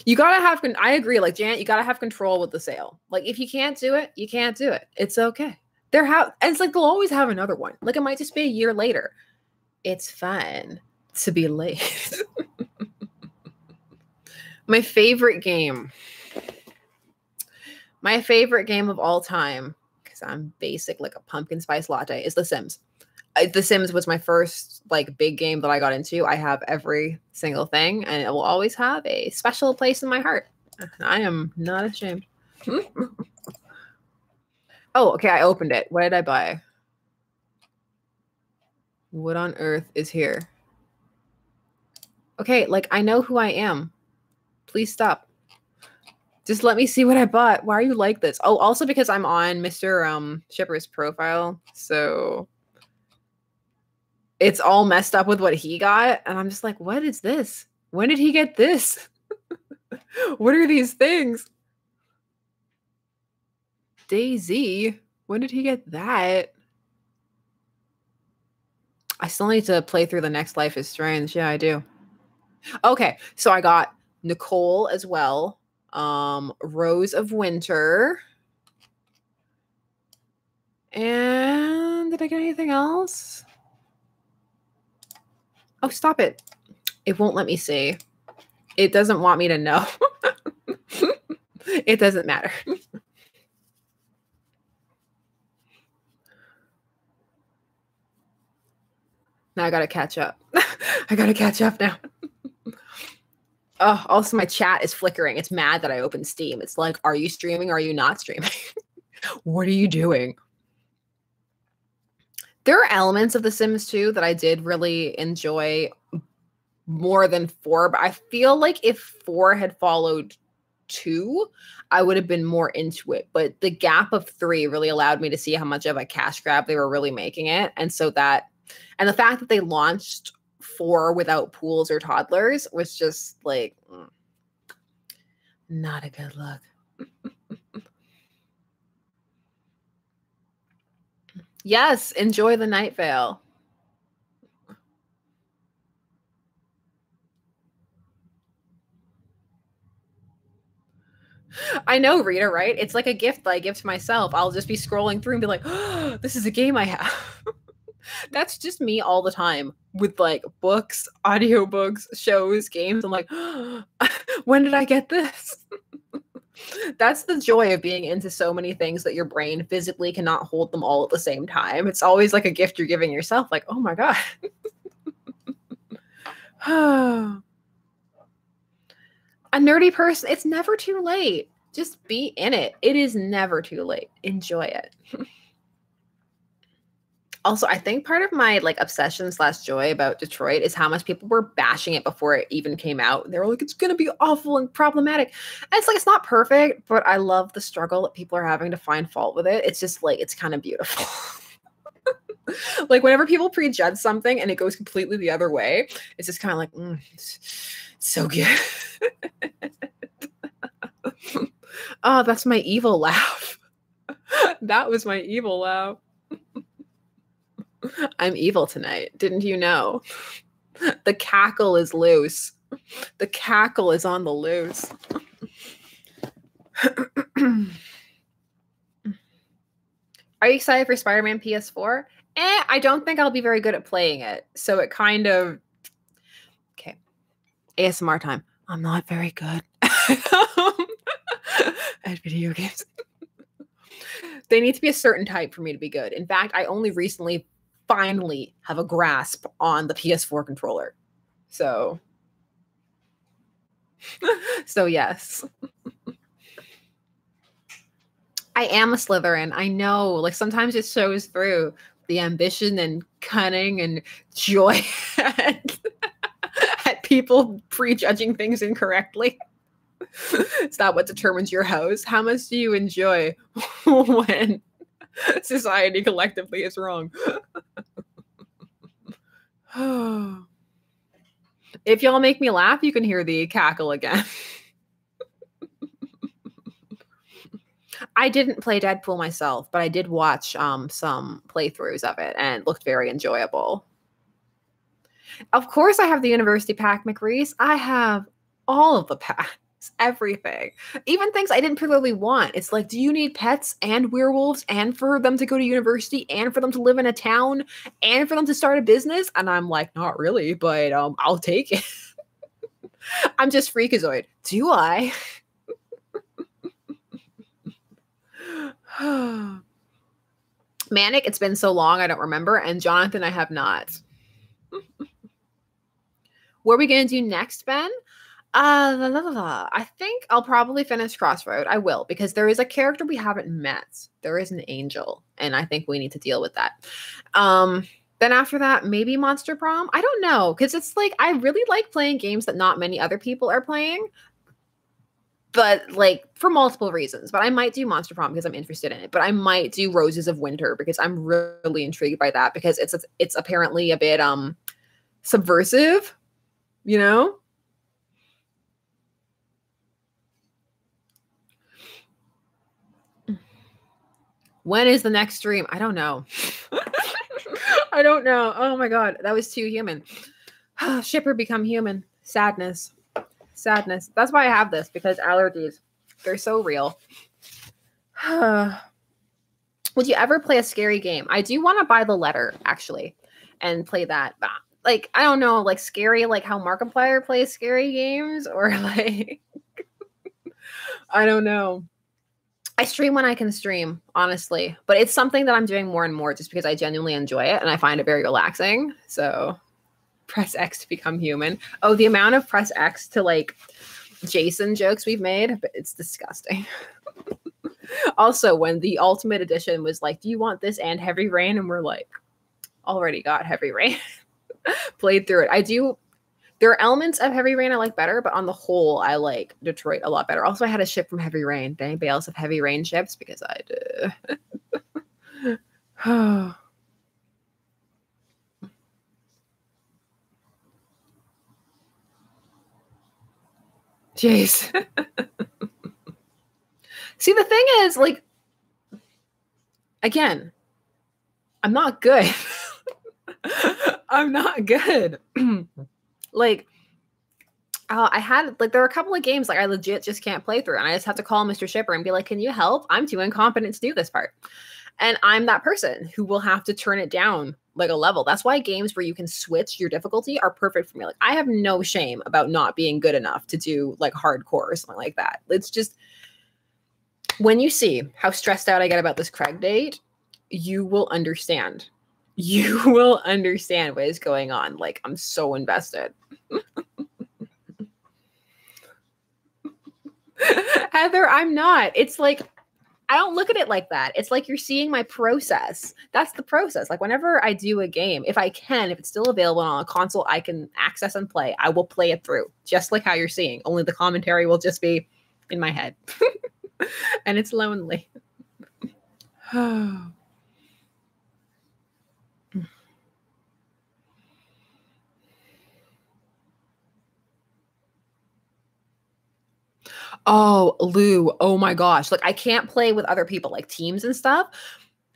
You gotta have, I agree, like Janet, you gotta have control with the sale. Like if you can't do it, you can't do it. It's okay. And it's like they'll always have another one. Like it might just be a year later. It's fine to be late. My favorite game of all time, because I'm basic like a pumpkin spice latte, is The Sims. The Sims was my first like big game that I got into. I have every single thing, and it will always have a special place in my heart. I am not ashamed. Oh, okay. I opened it. What did I buy? What on earth is here? Okay, like I know who I am. Please stop. Just let me see what I bought. Why are you like this? Oh, also because I'm on Mr. Shipper's profile, so it's all messed up with what he got, and I'm just like, what is this? When did he get this? What are these things? Daisy, when did he get that? I still need to play through the next Life is Strange. Yeah, I do. Okay, so I got Nicole as well. Rose of Winter. And did I get anything else? Oh, stop it. It won't let me see. It doesn't want me to know. It doesn't matter. Now I gotta catch up. I gotta catch up now. Oh, also my chat is flickering. It's mad that I opened Steam. It's like, are you streaming? Or are you not streaming? What are you doing? There are elements of The Sims 2 that I did really enjoy more than 4, but I feel like if 4 had followed 2, I would have been more into it. But the gap of 3 really allowed me to see how much of a cash grab they were really making it. And the fact that they launched 4 without pools or toddlers was just like, not a good look. Yes, enjoy the Night Vale. I know, Rita, right? It's like a gift that I give to myself. I'll just be scrolling through and be like, oh, this is a game I have. That's just me all the time with like books, audiobooks, shows, games. I'm like, oh, when did I get this? That's the joy of being into so many things that your brain physically cannot hold them all at the same time. It's always like a gift you're giving yourself, like, oh my God. A nerdy person, it's never too late. Just be in it. It is never too late. Enjoy it. Also, I think part of my like obsession / joy about Detroit is how much people were bashing it before it even came out. They were like, it's gonna be awful and problematic. And it's like, it's not perfect, but I love the struggle that people are having to find fault with it. It's just like, it's kind of beautiful. Like whenever people prejudge something and it goes completely the other way, it's just kind of like, it's so good. Oh, that's my evil laugh. That was my evil laugh. I'm evil tonight. Didn't you know? The cackle is loose. The cackle is on the loose. Are you excited for Spider-Man PS4? I don't think I'll be very good at playing it. So it kind of... Okay. ASMR time. I'm not very good at video games. They need to be a certain type for me to be good. In fact, I only recently finally have a grasp on the PS4 controller. So, so yes. I am a Slytherin. I know. Like sometimes it shows through the ambition and cunning and joy at people prejudging things incorrectly. It's not what determines your house. How much do you enjoy when society collectively is wrong? If y'all make me laugh, you can hear the cackle again. I didn't play Deadpool myself, but I did watch some playthroughs of it, and it looked very enjoyable. Of course, I have the University Pack, McReese. I have all of the packs, everything, even things I didn't particularly want. It's like, do you need pets and werewolves, and for them to go to university, and for them to live in a town, and for them to start a business? And I'm like, not really, but I'll take it. I'm just freakazoid. Do I? Manic, it's been so long, I don't remember. And Jonathan, I have not. What are we going to do next, Ben? I think I'll probably finish Crossroad. I will, because there is a character we haven't met. There is an angel, and I think we need to deal with that. Then after that, maybe Monster Prom. I don't know, because it's like I really like playing games that not many other people are playing, but like for multiple reasons. But I might do Monster Prom because I'm interested in it. But I might do Roses of Winter because I'm really intrigued by that, because it's apparently a bit subversive, you know? When is the next stream? I don't know. I don't know. Oh my God, that was too human. Shipper become human. Sadness. Sadness. That's why I have this, because allergies, they're so real. Would you ever play a scary game? I do want to buy The Letter, actually, and play that. Like, I don't know, like scary, like how Markiplier plays scary games, or like, I don't know. I stream when I can stream, honestly, but it's something that I'm doing more and more just because I genuinely enjoy it and I find it very relaxing. So press X to become human. Oh, the amount of press X to like Jason jokes we've made, it's disgusting. Also, when the Ultimate Edition was like, do you want this and Heavy Rain? And we're like, already got Heavy Rain. Played through it. There are elements of Heavy Rain I like better, but on the whole, I like Detroit a lot better. Also, I had a ship from Heavy Rain. Did anybody else have Heavy Rain ships? Because I do. Jeez. See, the thing is, like, again, I'm not good. I'm not good. Like, I had, like, there are a couple of games, like, I legit just can't play through, and I just have to call Mr. Shipper and be like, can you help? I'm too incompetent to do this part. And I'm that person who will have to turn it down, like, a level. That's why games where you can switch your difficulty are perfect for me. Like, I have no shame about not being good enough to do, like, hardcore or something like that. It's just, when you see how stressed out I get about this Craig date, you will understand. You will understand what is going on. Like, I'm so invested. Heather, I'm not. It's like, I don't look at it like that. It's like you're seeing my process. That's the process. Like, whenever I do a game, if it's still available on a console I can access and play, I will play it through, just like how you're seeing. Only the commentary will just be in my head. And it's lonely. Oh, Lou. Oh my gosh. Like, I can't play with other people, like teams and stuff.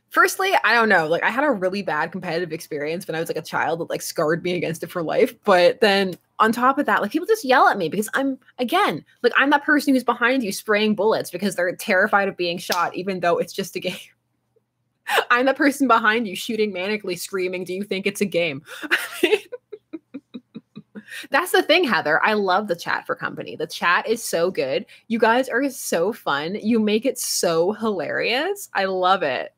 Firstly, I don't know. Like, I had a really bad competitive experience when I was like a child that like scarred me against it for life. But then on top of that, like, people just yell at me because I'm that person who's behind you spraying bullets because they're terrified of being shot, even though it's just a game. I'm the person behind you shooting manically, screaming, do you think it's a game? That's the thing, Heather. I love the chat for company. The chat is so good. You guys are so fun. You make it so hilarious. I love it.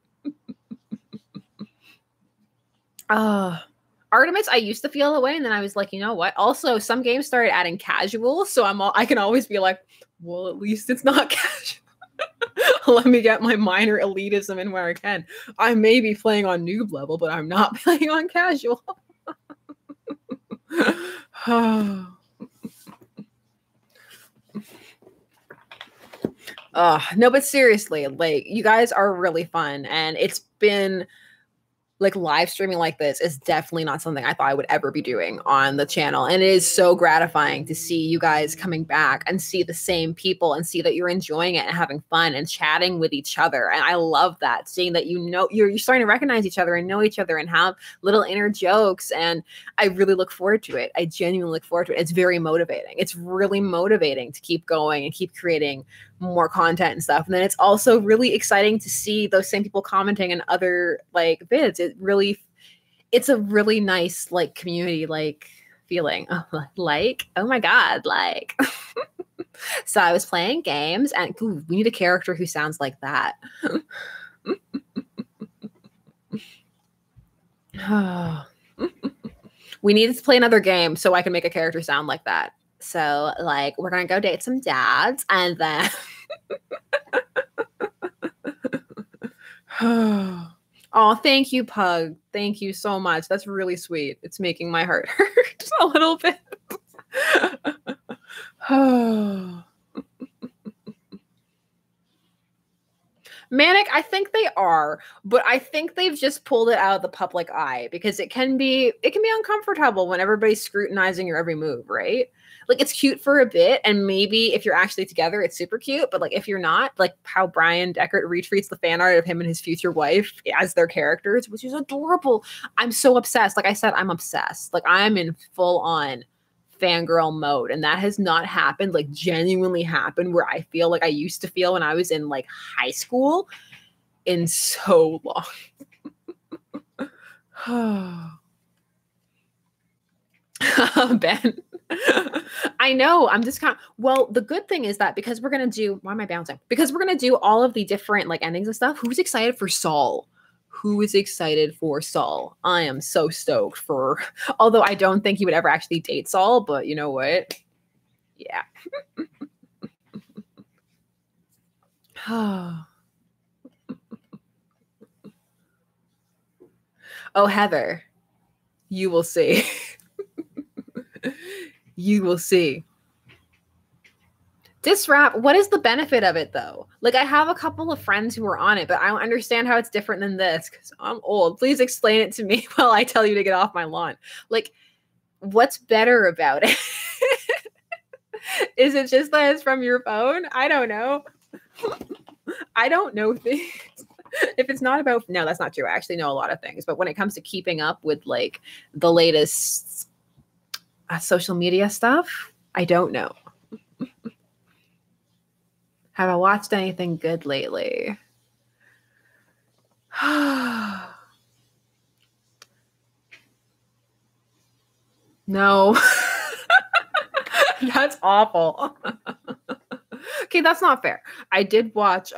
Artemis, I used to feel that way, and then I was like, you know what? Also, some games started adding casual, so I can always be like, well, at least it's not casual. Let me get my minor elitism in where I can. I may be playing on noob level, but I'm not playing on casual. No, but seriously, like, you guys are really fun, and it's been like live streaming like this is definitely not something I thought I would ever be doing on the channel. And it is so gratifying to see you guys coming back and see the same people and see that you're enjoying it and having fun and chatting with each other. And I love that, seeing that you're starting to recognize each other and know each other and have little inner jokes. And I really look forward to it. I genuinely look forward to it. It's very motivating. It's really motivating to keep going and keep creating more content and stuff. And then it's also really exciting to see those same people commenting in other like vids. It's a really nice like community like feeling. Like, oh my God, like. So I was playing games and ooh, we need a character who sounds like that. We need to play another game so I can make a character sound like that. So like we're gonna go date some dads and then oh, thank you, Pug. Thank you so much. That's really sweet. It's making my heart hurt a little bit. Manic, I think they are, but I think they've just pulled it out of the public eye because it can be uncomfortable when everybody's scrutinizing your every move, right? Like it's cute for a bit, and maybe if you're actually together, it's super cute. But like if you're not, like how Brian Deckert retweets the fan art of him and his future wife as their characters, which is adorable. I'm so obsessed. Like I said, I'm obsessed. Like I'm in full on fangirl mode, and that has not happened, like genuinely happened, where I feel like I used to feel when I was in like high school in so long. Ben. I know. I'm just kind of, well, the good thing is that because we're going to do, why am I bouncing? Because we're going to do all of the different like endings and stuff. Who's excited for Saul? Who is excited for Saul? I am so stoked for, although I don't think he would ever actually date Saul, but you know what? Yeah. Oh, Heather, you will see. You will see. Disrap, what is the benefit of it though? Like I have a couple of friends who are on it, but I don't understand how it's different than this because I'm old. Please explain it to me while I tell you to get off my lawn. Like, what's better about it? Is it just that it's from your phone? I don't know. I don't know things. If it's not about, no, that's not true. I actually know a lot of things, but when it comes to keeping up with like the latest social media stuff, I don't know. Have I watched anything good lately? No. That's awful. Okay, that's not fair. I did watch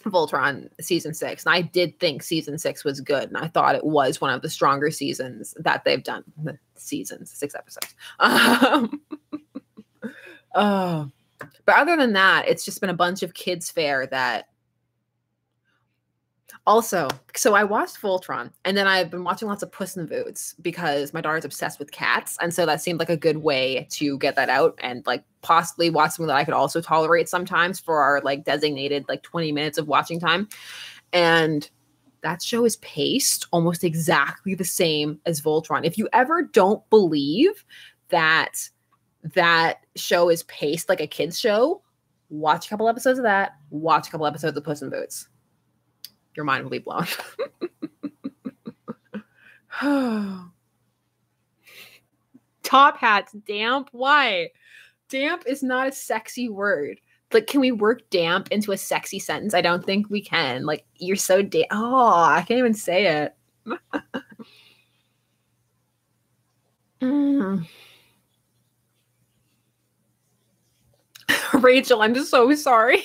Voltron season 6, and I did think season 6 was good, and I thought it was one of the stronger seasons that they've done. The seasons, 6 episodes. But other than that, it's just been a bunch of kids fare that also, so I watched Voltron, and then I've been watching lots of Puss in Boots because my daughter's obsessed with cats, and so that seemed like a good way to get that out and like possibly watch something that I could also tolerate sometimes for our like designated like 20 minutes of watching time. And that show is paced almost exactly the same as Voltron. If you ever don't believe that that show is paced like a kid's show, watch a couple episodes of that, watch a couple episodes of Puss in Boots. Your mind will be blown. Top hats, damp. Why? Damp is not a sexy word. Like, can we work damp into a sexy sentence? I don't think we can. Like, you're so damp. Oh, I can't even say it. Rachel, I'm just so sorry.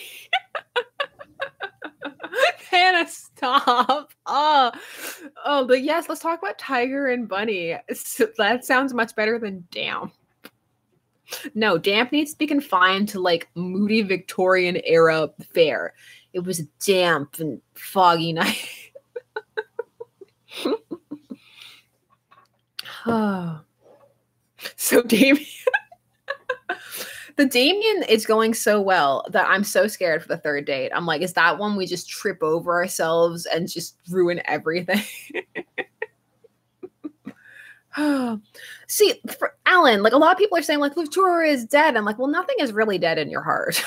Hannah, stop. But yes, let's talk about Tiger and Bunny. That sounds much better than damp. No, damp needs to be confined to like moody Victorian era fare. It was a damp and foggy night. So Damien, the Damien is going so well that I'm so scared for the third date. I'm like, is that one we just trip over ourselves and just ruin everything? See, for Alan, like a lot of people are saying, like Victoria is dead. I'm like, well, nothing is really dead in your heart.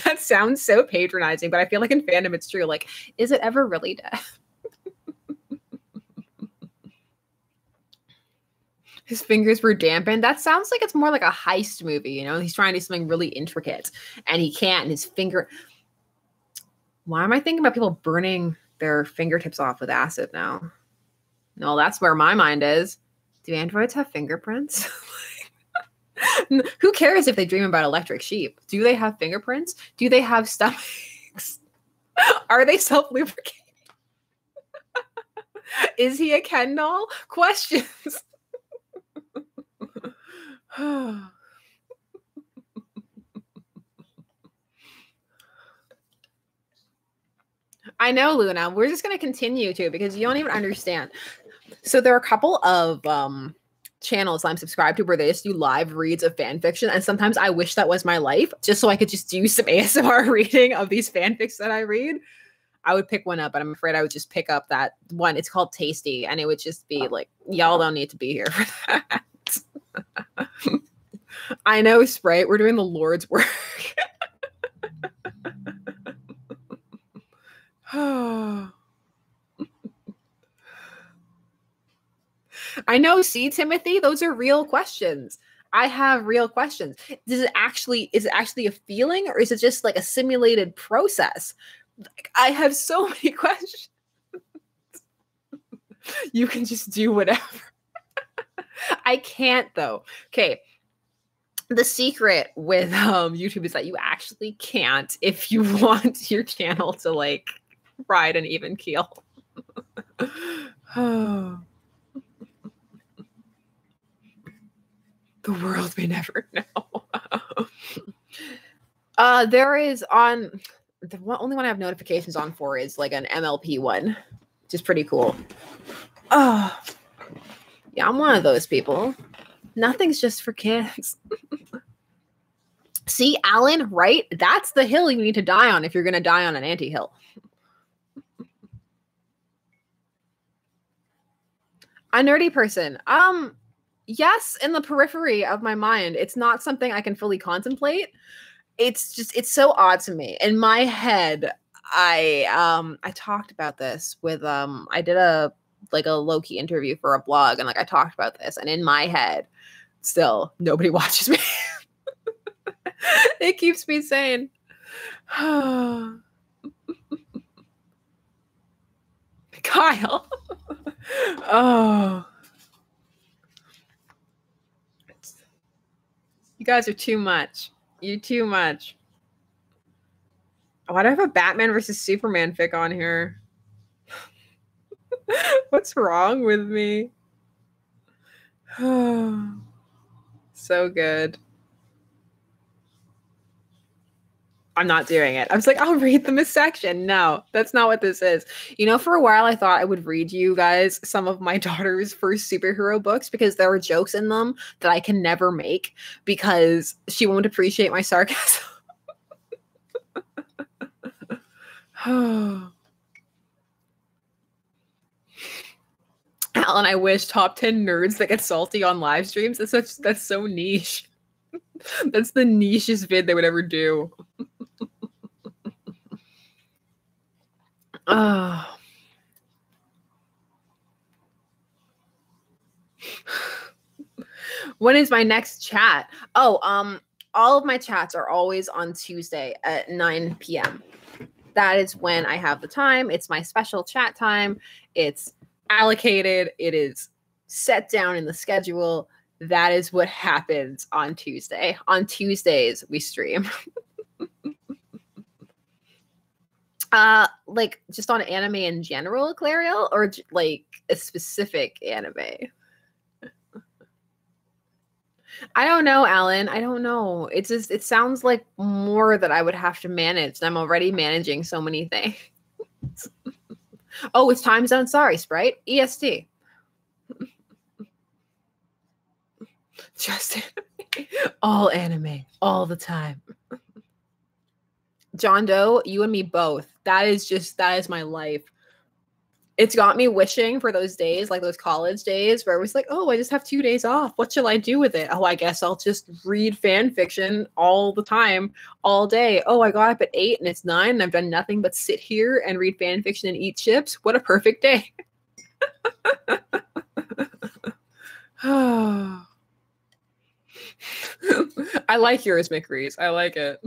That sounds so patronizing, but I feel like in fandom it's true. Like, is it ever really dead? His fingers were dampened. That sounds like it's more like a heist movie, you know? He's trying to do something really intricate and he can't, and his finger. Why am I thinking about people burning their fingertips off with acid now? No, that's where my mind is. Do androids have fingerprints? Who cares if they dream about electric sheep? Do they have fingerprints? Do they have stomachs? Are they self-lubricating? Is he a Ken doll? Questions. I know, Luna. We're just going to continue to because you don't even understand. So there are a couple of channels I'm subscribed to where they just do live reads of fan fiction, and sometimes I wish that was my life, just so I could just do some ASMR reading of these fanfics that I read. I would pick one up, but I'm afraid I would just pick up that one. It's called Tasty, and it would just be like, y'all don't need to be here for that. I know, Sprite. We're doing the Lord's work. I know. See, Timothy, those are real questions. I have real questions. Is it actually a feeling, or is it just like a simulated process? Like, I have so many questions. You can just do whatever. I can't though. Okay. The secret with YouTube is that you actually can't if you want your channel to like ride an even keel. The world may never know. There is on the only one I have notifications on for is like an MLP one, which is pretty cool. Oh, yeah, I'm one of those people. Nothing's just for kids. See, Alan, right? That's the hill you need to die on if you're going to die on an anti-hill. A nerdy person. Yes, in the periphery of my mind. It's not something I can fully contemplate. It's so odd to me. In my head, I talked about this with I did a low-key interview for a blog, and like I talked about this, and in my head, still nobody watches me. It keeps me sane. Kyle. Oh. You guys are too much. You're too much. Why do I have a Batman versus Superman fic on here? What's wrong with me? So good. I'm not doing it. I was like, I'll read them a section. No, that's not what this is. You know, for a while, I thought I would read you guys some of my daughter's first superhero books because there were jokes in them that I can never make because she won't appreciate my sarcasm. Alan, I wish top 10 nerds that get salty on live streams. That's so niche. That's the nichest vid they would ever do. Oh. When is my next chat? Oh, all of my chats are always on Tuesday at 9 p.m. That is when I have the time. It's my special chat time. It's allocated. It is set down in the schedule. That is what happens on Tuesday. On Tuesdays, we stream. Like just on anime in general, Clariel, or like a specific anime? I don't know, Alan. I don't know. It's just, it sounds like more that I would have to manage. I'm already managing so many things. Oh, it's time zone. Sorry, Sprite. EST. Just all anime, all the time. John Doe, you and me both. That is my life. It's got me wishing for those days, like those college days where it was like, oh, I just have 2 days off. What shall I do with it? Oh, I guess I'll just read fan fiction all the time, all day. Oh, I got up at 8 and it's 9 and I've done nothing but sit here and read fan fiction and eat chips. What a perfect day. I like yours, McReese. I like it.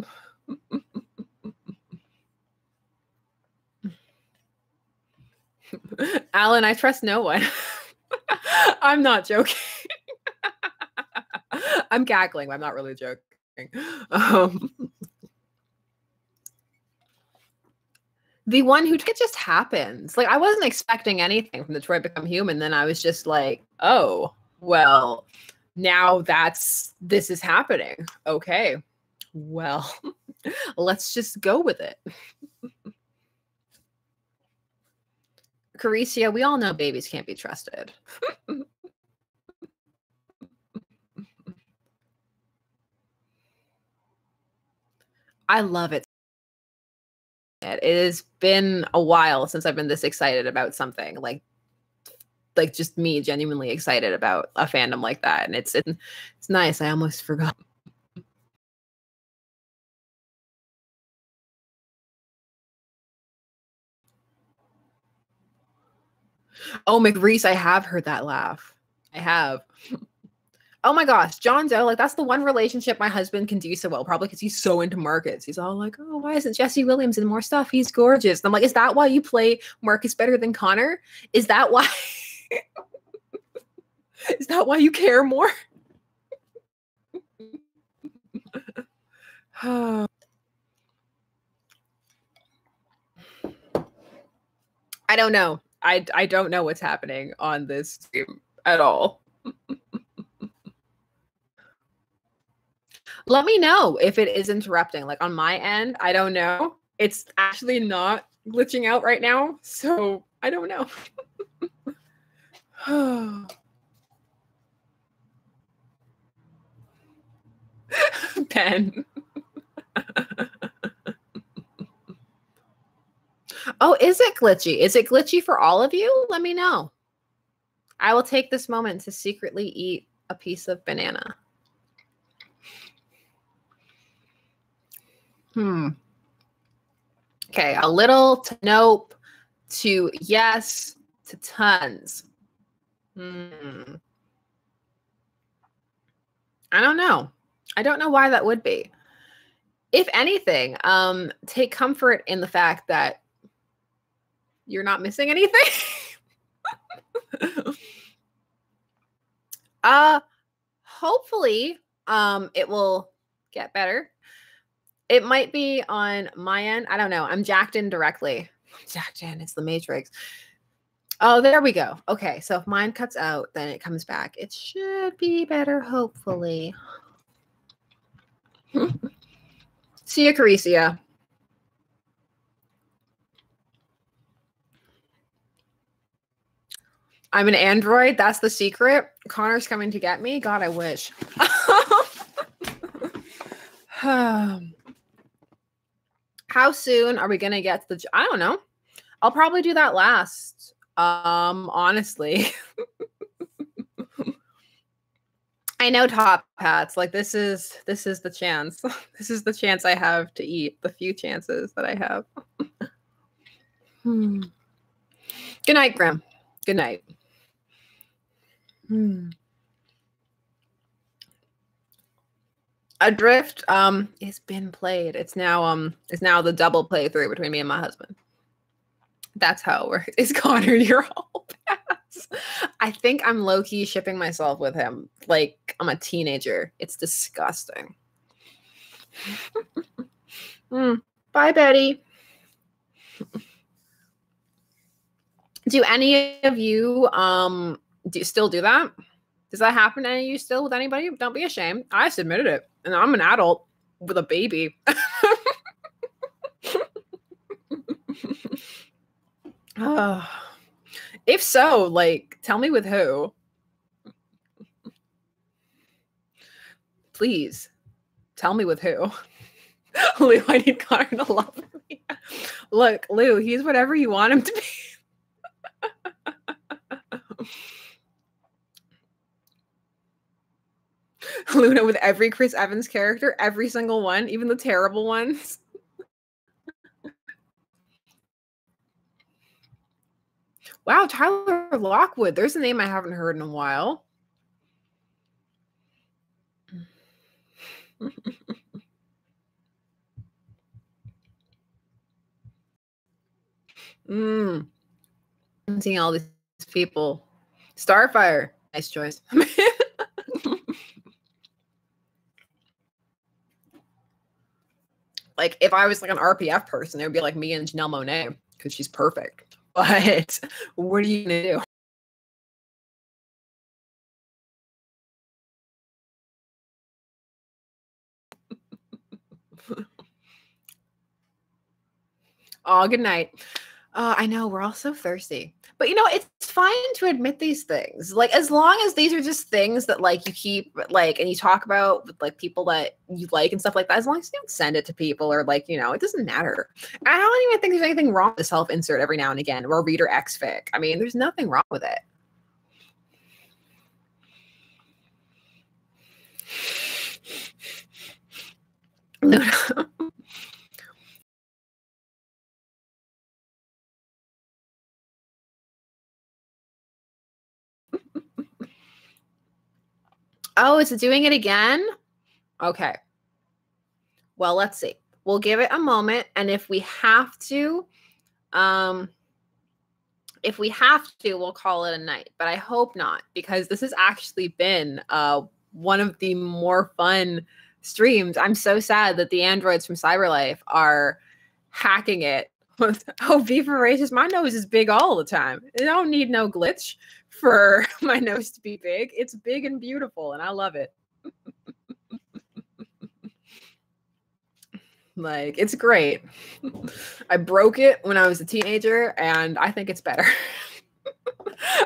Alan, I trust no one. I'm not joking. I'm cackling. I'm not really joking. The one who it just happens. Like I wasn't expecting anything from Detroit Become Human. Then I was just like, oh, well, now this is happening. Okay, well, let's just go with it. Caricia, we all know babies can't be trusted. I love it. It has been a while since I've been this excited about something like just me genuinely excited about a fandom like that. And it's nice. I almost forgot. Oh, McReese, I have heard that laugh. I have. Oh my gosh, John Doe, like that's the one relationship my husband can do so well, probably because he's so into markets. He's all like, oh, why isn't Jesse Williams in more stuff? He's gorgeous. And I'm like, is that why you play Marcus better than Connor? Is that why? Is that why you care more? I don't know. I don't know what's happening on this stream at all. Let me know if it is interrupting. Like on my end, I don't know. It's actually not glitching out right now, so I don't know. Ben. Oh, is it glitchy? Is it glitchy for all of you? Let me know. I will take this moment to secretly eat a piece of banana. Okay, a little to nope to yes to tons. I don't know. I don't know why that would be. If anything, take comfort in the fact that you're not missing anything. Hopefully, it will get better. It might be on my end. I don't know. I'm jacked in directly. Jacked in. It's the Matrix. Oh, there we go. Okay, so if mine cuts out, then it comes back. It should be better, hopefully. See ya, Caricia. I'm an android. That's the secret. Connor's coming to get me. God, I wish. How soon are we gonna get to the? I don't know. I'll probably do that last. Honestly. I know Top Hats. Like this is the chance. This is the chance I have to eat. The few chances that I have. Good night, Graham. Good night. Adrift it's been played. It's now the double playthrough between me and my husband. That's how it works. It's Connor, you're all past. I think I'm low-key shipping myself with him. Like I'm a teenager. It's disgusting. Bye, Betty. Do any of you do still do that? Does that happen to any of you still with anybody? Don't be ashamed. I just admitted it. And I'm an adult with a baby. If so, like, tell me with who. Please, tell me with who. Lou, I need Connor to love me. Look, Lou, he's whatever you want him to be. Luna with every Chris Evans character, every single one, even the terrible ones. Wow, Tyler Lockwood. There's a name I haven't heard in a while. I'm seeing all these people. Starfire. Nice choice. Like, if I was like an RPF person, it would be like me and Janelle Monáe, because she's perfect. But what are you going to do? Oh, good night. I know, we're all so thirsty. But, you know, it's fine to admit these things. Like, as long as these are just things that, like, you keep, like, and you talk about with, like, people that you like and stuff like that, as long as you don't send it to people or, like, you know, it doesn't matter. I don't even think there's anything wrong with self-insert every now and again or reader exfic. I mean, there's nothing wrong with it. Oh, is it doing it again? Okay. Well, let's see. We'll give it a moment, and if we have to, we'll call it a night. But I hope not, because this has actually been one of the more fun streams. I'm so sad that the androids from Cyberlife are hacking it. Oh, V for racist. My nose is big all the time. I don't need no glitch for my nose to be big. It's big and beautiful, and I love it. Like, it's great. I broke it when I was a teenager, and I think it's better.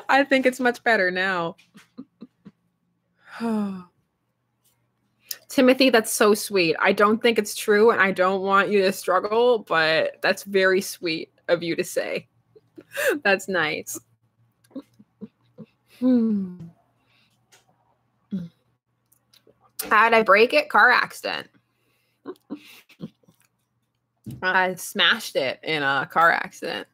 I think it's much better now. Timothy, that's so sweet. I don't think it's true, and I don't want you to struggle, but that's very sweet of you to say. That's nice. How'd I break it? Car accident. I smashed it in a car accident.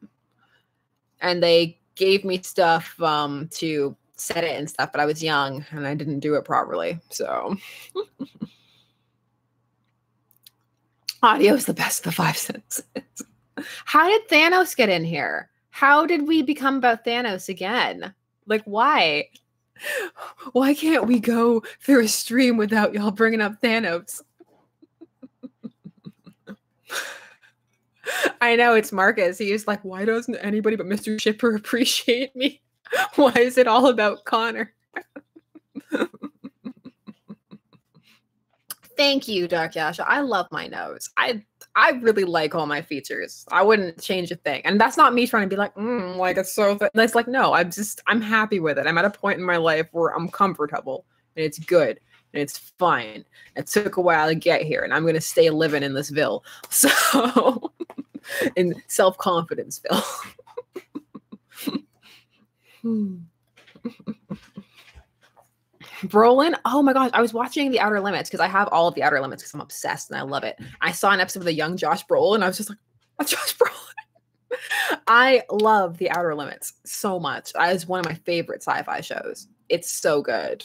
And they gave me stuff to set it and stuff, but I was young and I didn't do it properly. So audio is the best of the 5 senses. How did Thanos get in here? How did we become about Thanos again? Like, why? Why can't we go through a stream without y'all bringing up Thanos? I know, it's Marcus. He is like, why doesn't anybody but Mr. Shipper appreciate me? Why is it all about Connor? Thank you, Dark Yasha. I love my nose. I really like all my features. I wouldn't change a thing. And that's not me trying to be like, like it's so it's like, no, I'm happy with it. I'm at a point in my life where I'm comfortable and it's good and it's fine. It took a while to get here and I'm going to stay living in this ville. So in self-confidence-ville. Brolin, oh my gosh, I was watching The Outer Limits because I have all of The Outer Limits because I'm obsessed and I love it. I saw an episode of the young Josh Brolin and I was just like, oh, Josh Brolin. I love The Outer Limits so much. That is one of my favorite sci-fi shows. It's so good.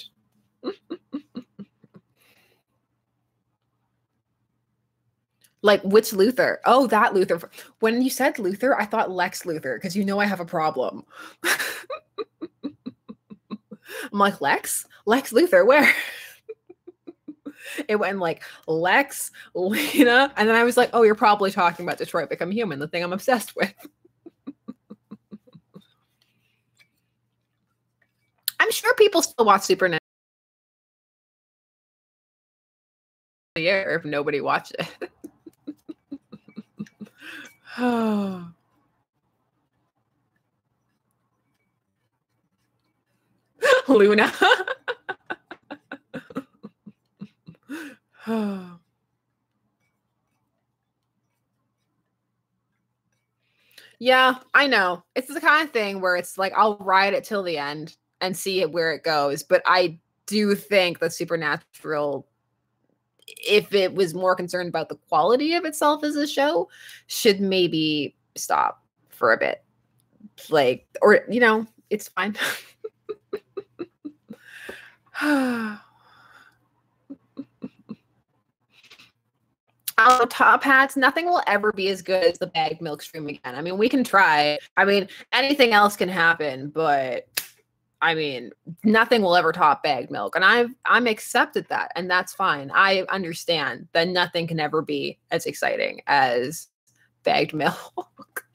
Like, which Luthor? Oh, that Luthor. When you said Luthor, I thought Lex Luthor because you know I have a problem. I'm like, Lex Luthor, where? It went like Lex, Lena, and then I was like, oh, you're probably talking about Detroit Become Human, the thing I'm obsessed with. I'm sure people still watch Supernatural if nobody watched it. Luna. Yeah, I know. It's the kind of thing where it's like I'll ride it till the end and see it where it goes. But I do think that Supernatural, if it was more concerned about the quality of itself as a show, should maybe stop for a bit. Like, or, you know, it's fine. Top hats, nothing will ever be as good as the bagged milk stream again. I mean, we can try. I mean, anything else can happen, but I mean, nothing will ever top bagged milk. And I'm accepted that, and that's fine. I understand that nothing can ever be as exciting as bagged milk.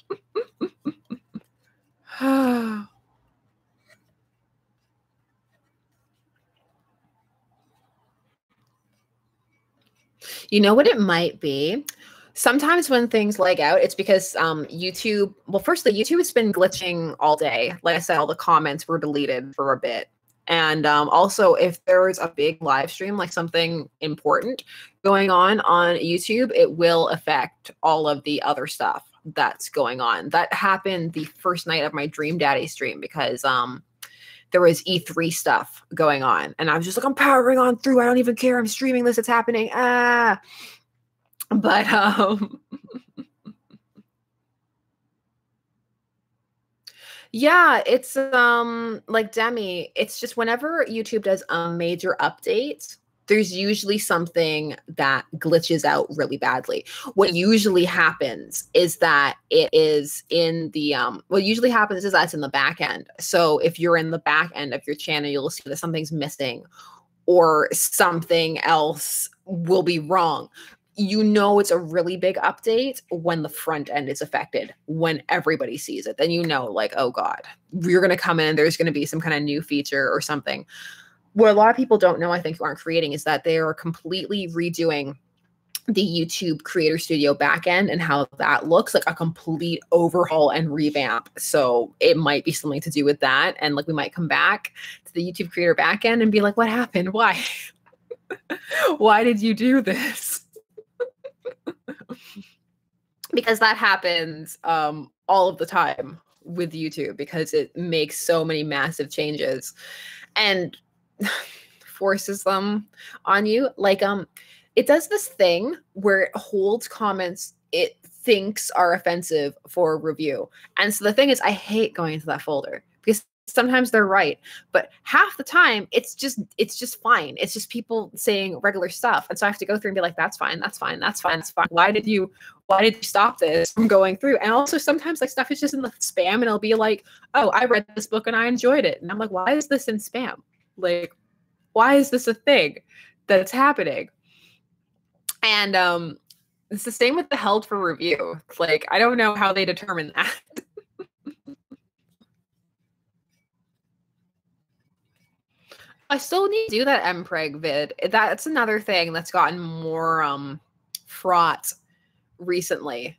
You know what it might be? Sometimes when things lag out, it's because YouTube, well, firstly, YouTube has been glitching all day. Like I said, all the comments were deleted for a bit. And also, if there's a big live stream, like something important going on YouTube, it will affect all of the other stuff that's going on. That happened the first night of my Dream Daddy stream because there was E3 stuff going on. And I was just like, I'm powering on through. I don't even care. I'm streaming this. It's happening. But yeah, it's like Demi, it's just whenever YouTube does a major update, there's usually something that glitches out really badly. What usually happens is that it is in the what usually happens is that's in the back end. So if you're in the back end of your channel, you'll see that something's missing or something else will be wrong. You know it's a really big update when the front end is affected, when everybody sees it. Then you know, like, oh God, you're going to come in, there's going to be some kind of new feature or something. What a lot of people don't know, I think, who aren't creating, is that they are completely redoing the YouTube Creator Studio backend and how that looks, like a complete overhaul and revamp. So it might be something to do with that. And like we might come back to the YouTube Creator backend and be like, what happened? Why? Why did you do this? Because that happens all of the time with YouTube because it makes so many massive changes and forces them on you. Like it does this thing where it holds comments it thinks are offensive for review. And so the thing is, I hate going into that folder because sometimes they're right, but half the time it's just fine. It's just people saying regular stuff. And so I have to go through and be like, that's fine, that's fine, that's fine, that's fine. Why did you stop this from going through? And also sometimes like stuff is just in the spam and it'll be like, oh, I read this book and I enjoyed it. And I'm like, why is this in spam? Like, why is this a thing that's happening? And it's the same with the held for review. Like, I don't know how they determine that. I still need to do that mpreg vid. That's another thing that's gotten more fraught recently.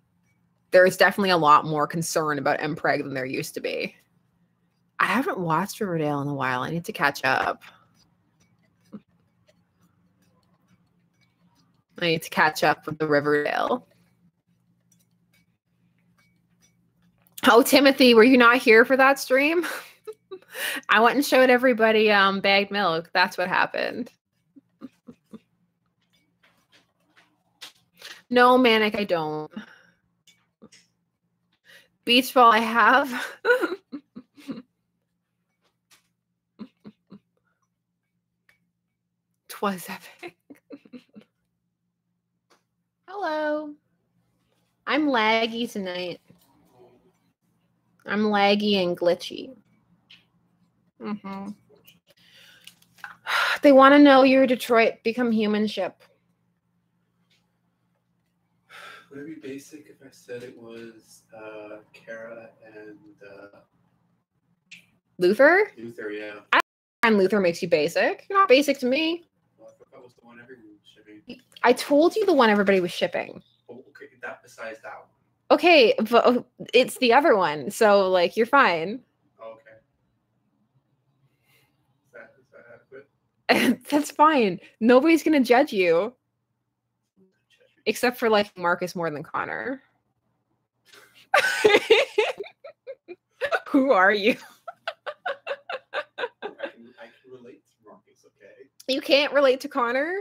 There's definitely a lot more concern about mpreg than there used to be. I haven't watched Riverdale in a while. I need to catch up. I need to catch up with the Riverdale. Oh, Timothy, were you not here for that stream? I went and showed everybody bagged milk. That's what happened. No, Manic, I don't. Beach ball, I have. Twas epic. Hello. I'm laggy tonight. I'm laggy and glitchy. They want to know your Detroit Become Human ship. Would it be basic if I said it was Kara and Luther? Luther, yeah. And Luther makes you basic. You're not basic to me. Well, I thought that was the one everyone was shipping. I told you the one everybody was shipping. Oh, okay, that besides that one. Okay, but it's the other one, so like you're fine. Okay. Is that adequate? That's fine. Nobody's gonna judge you. Except for like Marcus more than Connor. Who are you? I can relate to Marcus, okay? You can't relate to Connor?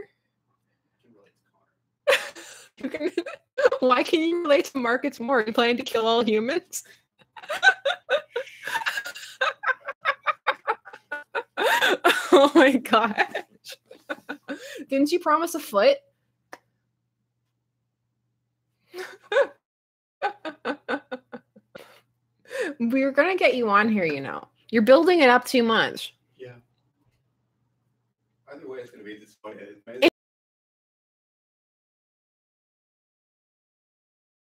I can relate to Connor. Why can you relate to Marcus more? Are you planning to kill all humans? Oh my gosh. Didn't you promise a foot? We were gonna get you on here, you know. You're building it up too much. Yeah. Either way, it's gonna be disappointed.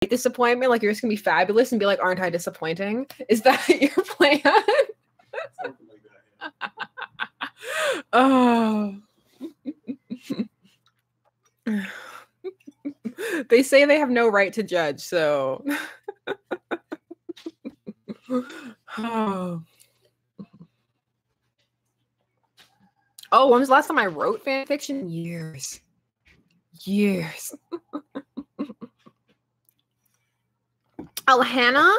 Disappointment, like you're just gonna be fabulous and be like, aren't I disappointing? Is that your plan? Something like that, yeah. Oh. They say they have no right to judge, so. Oh. Oh, when was the last time I wrote fan fiction? Years. Oh, Hannah.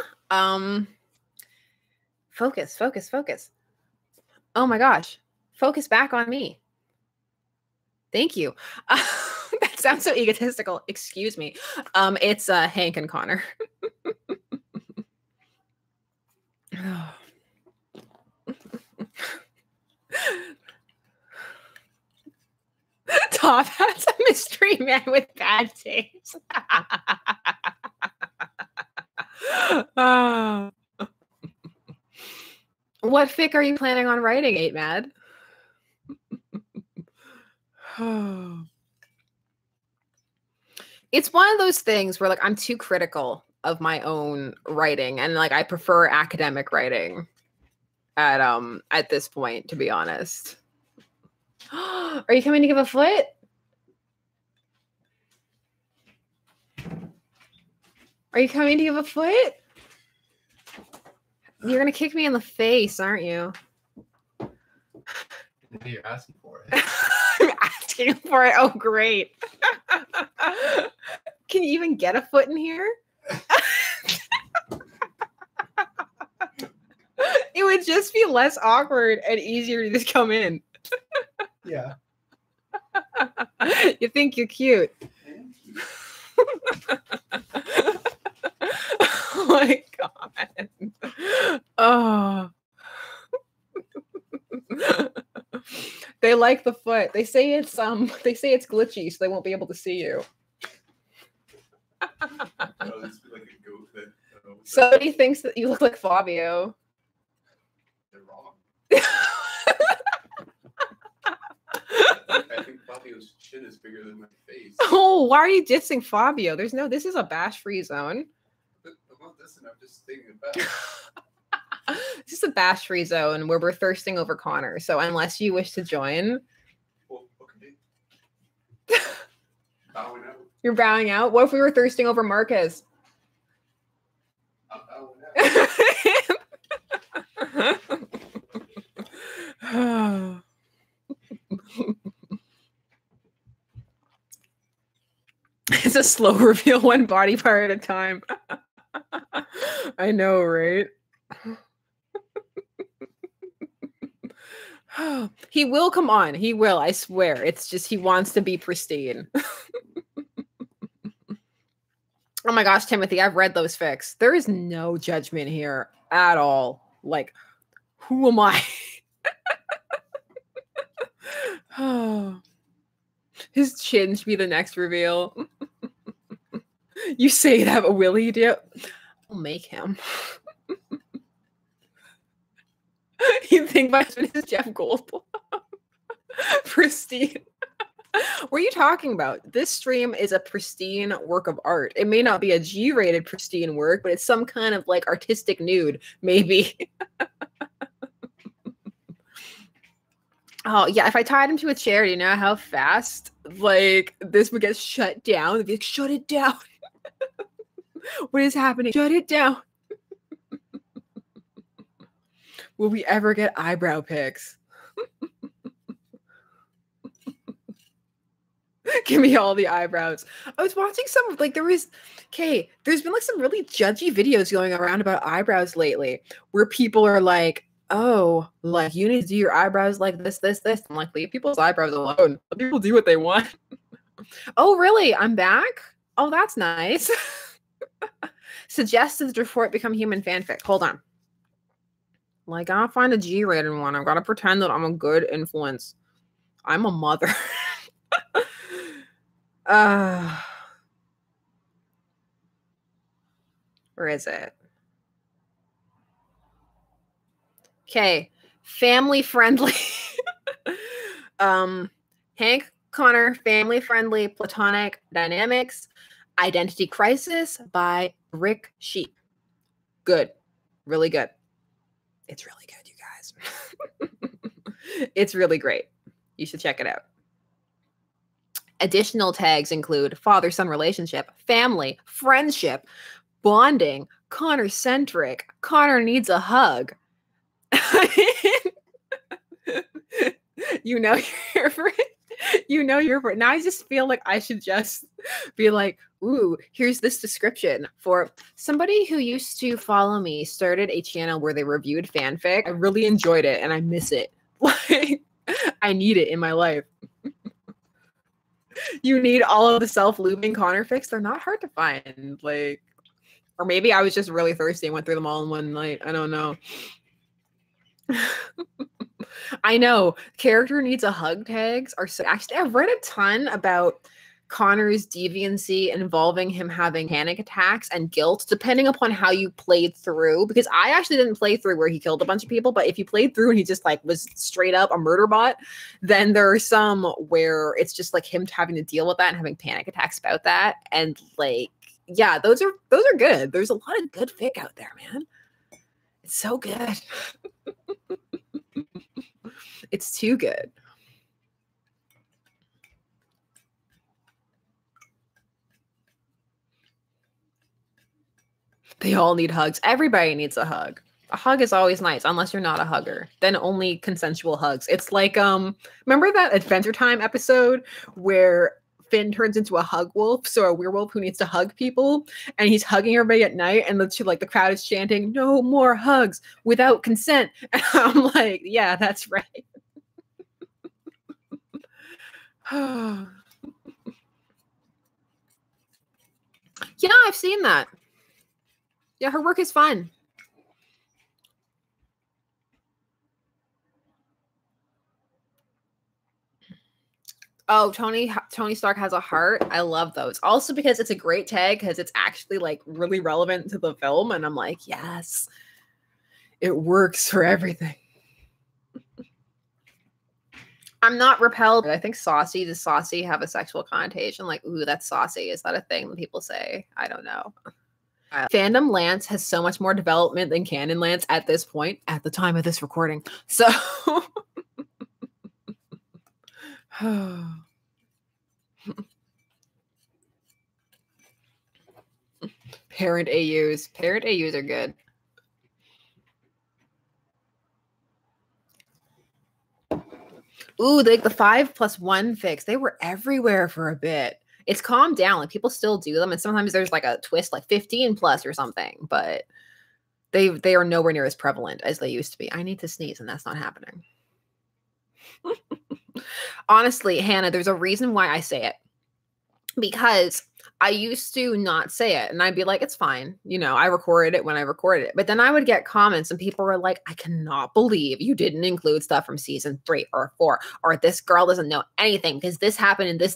Focus. Oh my gosh. Focus back on me. Thank you. That sounds so egotistical. Excuse me. It's Hank and Connor. Top Hat's a mystery man with bad taste. What fic are you planning on writing, 8Mad? It's one of those things where like I'm too critical of my own writing, and like I prefer academic writing at this point, to be honest. Are you coming to give a foot? Are you coming to give a foot? You're gonna kick me in the face, aren't you? You're asking for it. I'm asking for it. Oh, great. Can you even get a foot in here? It would just be less awkward and easier to just come in. Yeah. You think you're cute. Oh my god. Oh. They like the foot. They say it's glitchy, so they won't be able to see you. Somebody thinks that you look like Fabio. They're wrong. I think Fabio's chin is bigger than my face. Oh, why are you dissing Fabio? This is a bash-free zone. I'm not dissing, I'm just thinking about it. This is a bash-free zone where we're thirsting over Connor. So unless you wish to join. Well, okay. Bowing out. You're bowing out? What if we were thirsting over Marquez? I'm bowing out. It's a slow reveal, one body part at a time. I know, right? He will come on. He will, I swear. It's just he wants to be pristine. Oh my gosh, Timothy, I've read those fics. There is no judgment here at all. Like, who am I? Oh. His chin should be the next reveal. You say that, but will he do? I'll make him. You think my husband is Jeff Goldblum? Pristine. What are you talking about? This stream is a pristine work of art. It may not be a G-rated pristine work, but it's some kind of like artistic nude, maybe. Oh, yeah, if I tied him to a chair, do you know how fast, like, this would get shut down? It'd be like, shut it down. What is happening? Shut it down. Will we ever get eyebrow pics? Give me all the eyebrows. I was watching some, like, there's been, like, some really judgy videos going around about eyebrows lately, where people are like, oh, like, you need to do your eyebrows like this. I'm like, leave people's eyebrows alone. Let people do what they want. Oh, really? I'm back? Oh, that's nice. Suggested before it become human fanfic. Hold on. Like, I gotta find a G-rated one. I've got to pretend that I'm a good influence. I'm a mother. Where is it? Okay. Family friendly. Hank Connor, family friendly platonic dynamics. Identity Crisis by Rick Sheep. Good. Really good. It's really good, you guys. It's really great. You should check it out. Additional tags include father-son relationship, family, friendship, bonding, Connor-centric, Connor needs a hug. You know you're for it. You know you're for it. Now I just feel like I should just be like, ooh, here's this description for somebody who used to follow me, started a channel where they reviewed fanfic. I really enjoyed it and I miss it. Like, I need it in my life. You need all of the self-lubing Connor fics. They're not hard to find. Like, or maybe I was just really thirsty and went through them all in one night. I don't know. I know. Character needs a hug tags are so actually I've read a ton about Connor's deviancy involving him having panic attacks and guilt, depending upon how you played through. Because I actually didn't play through where he killed a bunch of people, but if you played through and he just like was straight up a murder bot, then there are some where it's just like him having to deal with that and having panic attacks about that. And like, yeah, those are good. There's a lot of good fic out there, man. It's so good. It's too good. They all need hugs. Everybody needs a hug. A hug is always nice, unless you're not a hugger. Then only consensual hugs. It's like, remember that Adventure Time episode where Finn turns into a hug wolf, so a werewolf who needs to hug people, and he's hugging everybody at night, and the crowd is chanting, "No more hugs without consent." And I'm like, yeah, that's right. Yeah, I've seen that. Yeah, her work is fun. Oh, Tony Stark has a heart. I love those. Also because it's a great tag because it's actually like really relevant to the film. And I'm like, yes, it works for everything. I'm not repelled. I think saucy. Does saucy have a sexual connotation? Like, ooh, that's saucy. Is that a thing that people say? I don't know. Fandom Lance has so much more development than Canon Lance at this point, at the time of this recording. So, parent AUs. Parent AUs are good. Ooh, like the 5+1 fics. They were everywhere for a bit. It's calmed down. Like people still do them, and sometimes there's like a twist, like 15+ or something. But they are nowhere near as prevalent as they used to be. I need to sneeze, and that's not happening. Honestly, Hannah, there's a reason why I say it. Because I used to not say it, and I'd be like, it's fine. You know, I recorded it when I recorded it. But then I would get comments, and people were like, I cannot believe you didn't include stuff from season 3 or 4, or this girl doesn't know anything because this happened and this.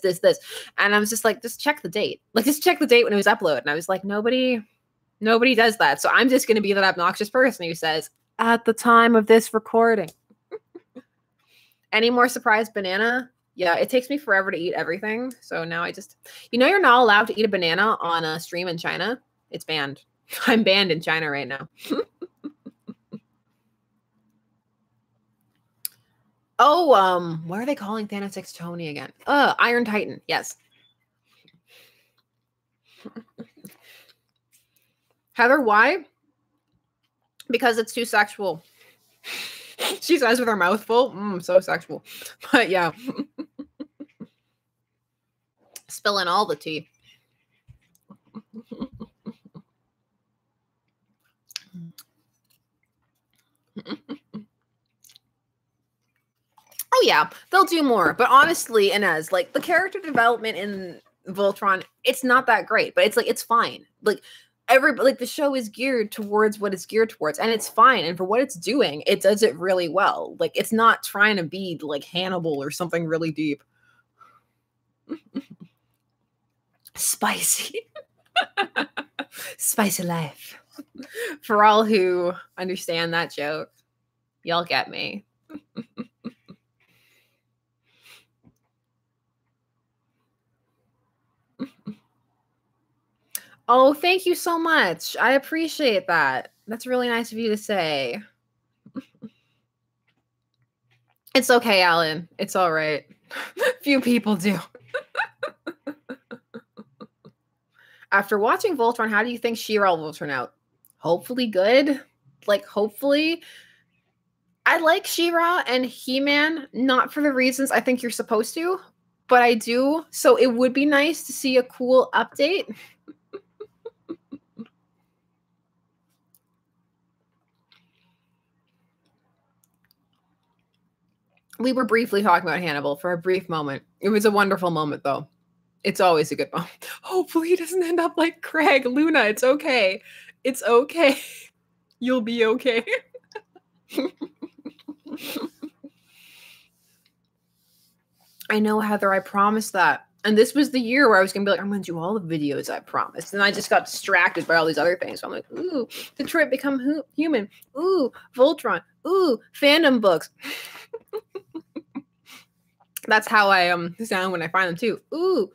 And I was just like, just check the date. Like, just check the date when it was uploaded. And I was like, nobody does that. So I'm just going to be that obnoxious person who says, at the time of this recording. Any more surprise banana? Yeah, it takes me forever to eat everything. So now I just, you're not allowed to eat a banana on a stream in China. It's banned. I'm banned in China right now. Oh, what are they calling Thanos X Tony again? Iron Titan. Yes. Heather, why? Because it's too sexual. She says with her mouth full. So sexual. But yeah. Spilling all the tea. Oh yeah, they'll do more. But honestly, Inez, like the character development in Voltron, it's not that great, but it's fine. Like the show is geared towards what it's geared towards, and it's fine. And for what it's doing, it does it really well. Like it's not trying to be like Hannibal or something really deep. Spicy. Spicy life. For all who understand that joke, y'all get me. Oh, thank you so much. I appreciate that. That's really nice of you to say. It's okay, Alan. It's all right. Few people do. After watching Voltron, how do you think She-Ra will turn out? Hopefully good. Like, hopefully. I like She-Ra and He-Man, not for the reasons I think you're supposed to, but I do. So it would be nice to see a cool update. We were briefly talking about Hannibal for a brief moment. It was a wonderful moment, though. It's always a good moment. Hopefully he doesn't end up like Craig. Luna, it's okay. It's okay. You'll be okay. I know, Heather, I promised that. And this was the year where I was going to be like, I'm going to do all the videos I promised. And I just got distracted by all these other things. So I'm like, ooh, Detroit Become Human. Ooh, Voltron. Ooh, fandom books. That's how I sound when I find them too. Ooh.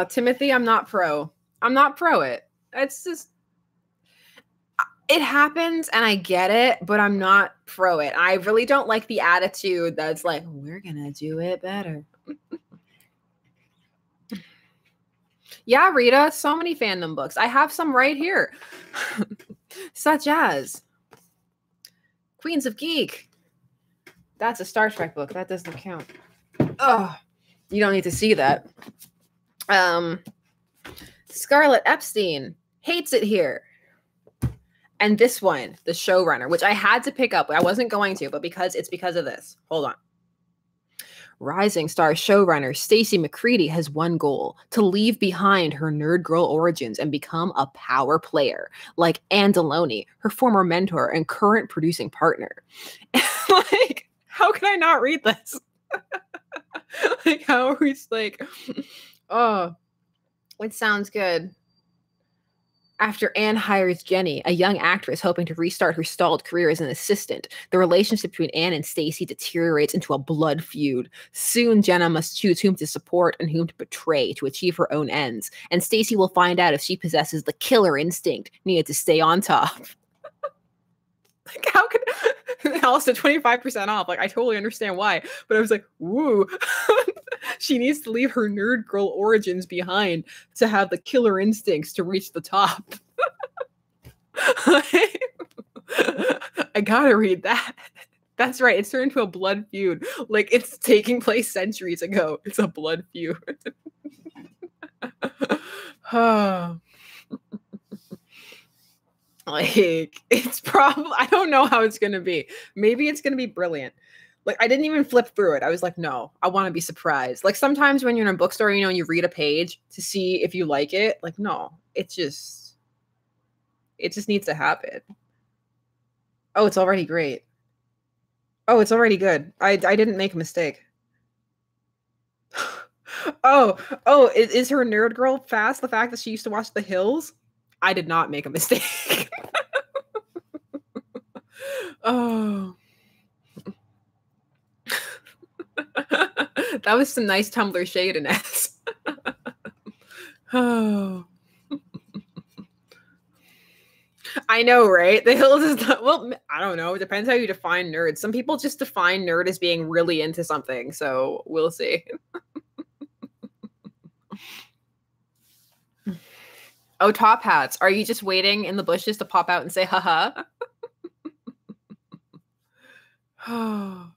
Timothy, I'm not pro. I'm not pro it. It's just, it happens and I get it, but I'm not pro it. I really don't like the attitude that's like, we're gonna do it better. Yeah, Rita, so many fandom books. I have some right here. Such as Queens of Geek. That's a Star Trek book. That doesn't count. Oh, you don't need to see that. Scarlett Epstein hates it here. And this one, The Showrunner, which I had to pick up. I wasn't going to, but because of this. Hold on. Rising star showrunner Stacey McCready has one goal: to leave behind her nerd girl origins and become a power player, like Anne Deloney, her former mentor and current producing partner. Like, how can I not read this? Like, how are we like, oh, it sounds good. After Anne hires Jenny, a young actress hoping to restart her stalled career as an assistant, the relationship between Anne and Stacey deteriorates into a blood feud. Soon, Jenna must choose whom to support and whom to betray to achieve her own ends, and Stacey will find out if she possesses the killer instinct needed to stay on top. Like, how could also 25% off? Like, I totally understand why, but I was like, woo. She needs to leave her nerd girl origins behind to have the killer instincts to reach the top. I gotta read that. That's right. It's turned into a blood feud. Like, it's taking place centuries ago. It's a blood feud. Like, it's probably, I don't know how it's gonna be. Maybe it's gonna be brilliant. Like, I didn't even flip through it. I was like, no, I want to be surprised. Like, sometimes when you're in a bookstore, you know, and you read a page to see if you like it. Like, no, it just needs to happen. Oh, it's already great. Oh, it's already good. I didn't make a mistake. Oh, is her nerd girl fast? The fact that she used to watch The Hills? I did not make a mistake. Oh. That was some nice Tumblr shadiness. Oh. I know, right? The hill is not, well, I don't know. It depends how you define nerd. Some people just define nerd as being really into something, so we'll see. Oh, top hats. Are you just waiting in the bushes to pop out and say haha? Oh.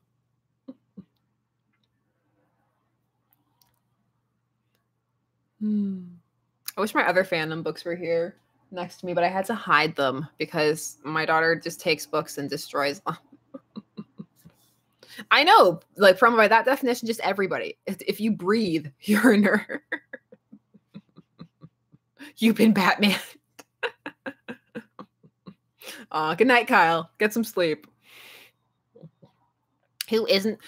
I wish my other fandom books were here next to me, but I had to hide them because my daughter just takes books and destroys them. I know, like from by that definition, just everybody. If you breathe, you're a nerd. You've been Batman. Good night, Kyle. Get some sleep. Who isn't?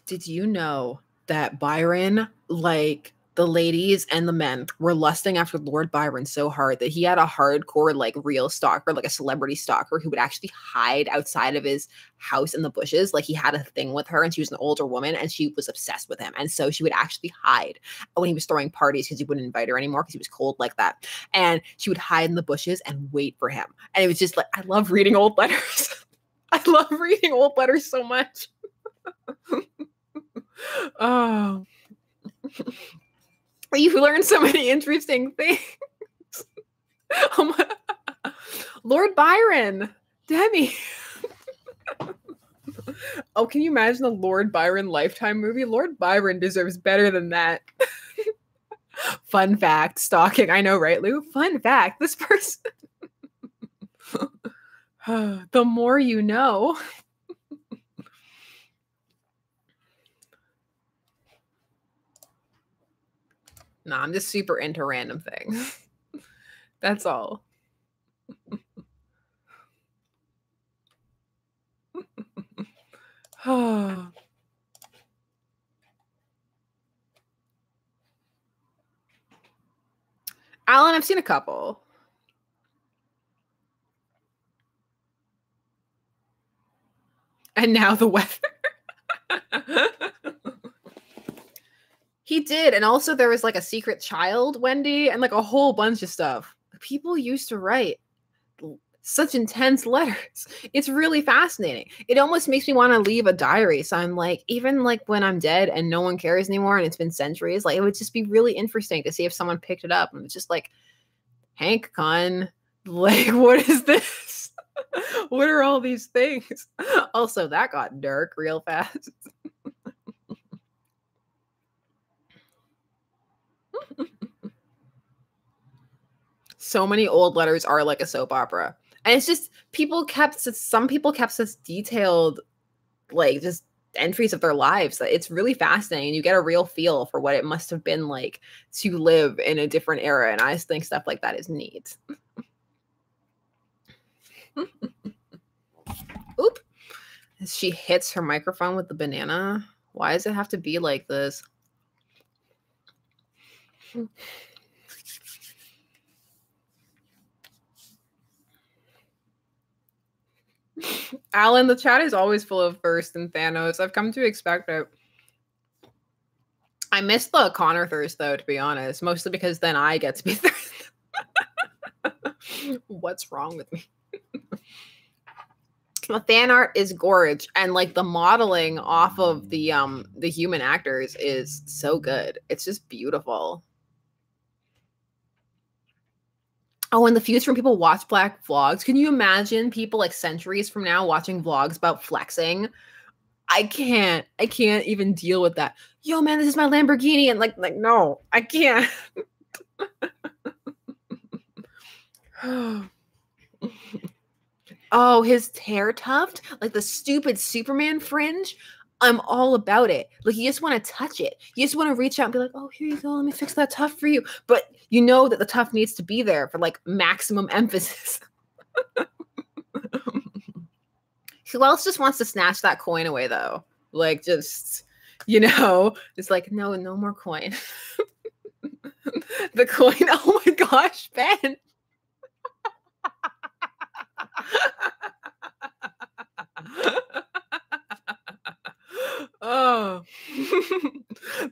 Did you know that Byron, like the ladies and the men, were lusting after Lord Byron so hard that he had a hardcore, like real stalker, like a celebrity stalker who would actually hide outside of his house in the bushes. Like he had a thing with her and she was an older woman and she was obsessed with him. And so she would actually hide when he was throwing parties because he wouldn't invite her anymore because he was cold like that. And she would hide in the bushes and wait for him. And it was just like, I love reading old letters. I love reading old letters so much. Oh. You learn so many interesting things. Oh my. Lord Byron, Demi. Oh, can you imagine a Lord Byron Lifetime movie? Lord Byron deserves better than that. Fun fact, stalking. I know, right, Lou? Fun fact, this person. The more you know. Nah, I'm just super into random things. That's all. Alan, I've seen a couple. And now the weather. He did. And also there was like a secret child, Wendy, and like a whole bunch of stuff. People used to write such intense letters. It's really fascinating. It almost makes me want to leave a diary. So I'm like, even like when I'm dead and no one cares anymore and it's been centuries, like it would just be really interesting to see if someone picked it up and it's just like, Hank Con, like, what is this? What are all these things? Also, that got dark real fast. So many old letters are like a soap opera. And it's just some people kept such detailed, like just entries of their lives that it's really fascinating. You get a real feel for what it must have been like to live in a different era. And I just think stuff like that is neat. Oop. She hits her microphone with the banana. Why does it have to be like this? Alan, the chat is always full of thirst and Thanos. I've come to expect it. I miss the Connor thirst, though, to be honest. Mostly because then I get to be thirsty. What's wrong with me? The fan art is gorge, and like the modeling off of the human actors is so good. It's just beautiful. Oh, in the future when people watch Black vlogs, can you imagine people like centuries from now watching vlogs about flexing? I can't even deal with that. Yo, man, this is my Lamborghini, and like no, I can't. Oh, his hair tuft, like the stupid Superman fringe. I'm all about it. Like you just want to touch it. You just want to reach out and be like, "Oh, here you go. Let me fix that tuft for you." But you know that the tuft needs to be there for like maximum emphasis. Who else just wants to snatch that coin away though? Like just, it's like no more coin. The coin. Oh my gosh, Ben.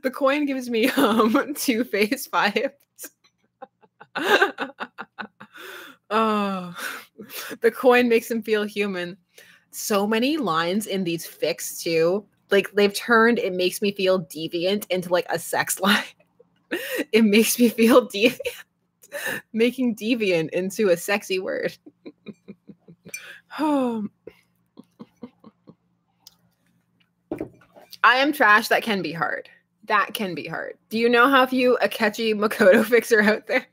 The coin gives me two face vibes. Oh, the coin makes him feel human. So many lines in these fics too. Like they've turned "it makes me feel deviant" into like a sex line. It makes me feel deviant. Making deviant into a sexy word. Oh. I am trash. That can be hard. That can be hard. Do you know how few Akechi Makoto fics are out there?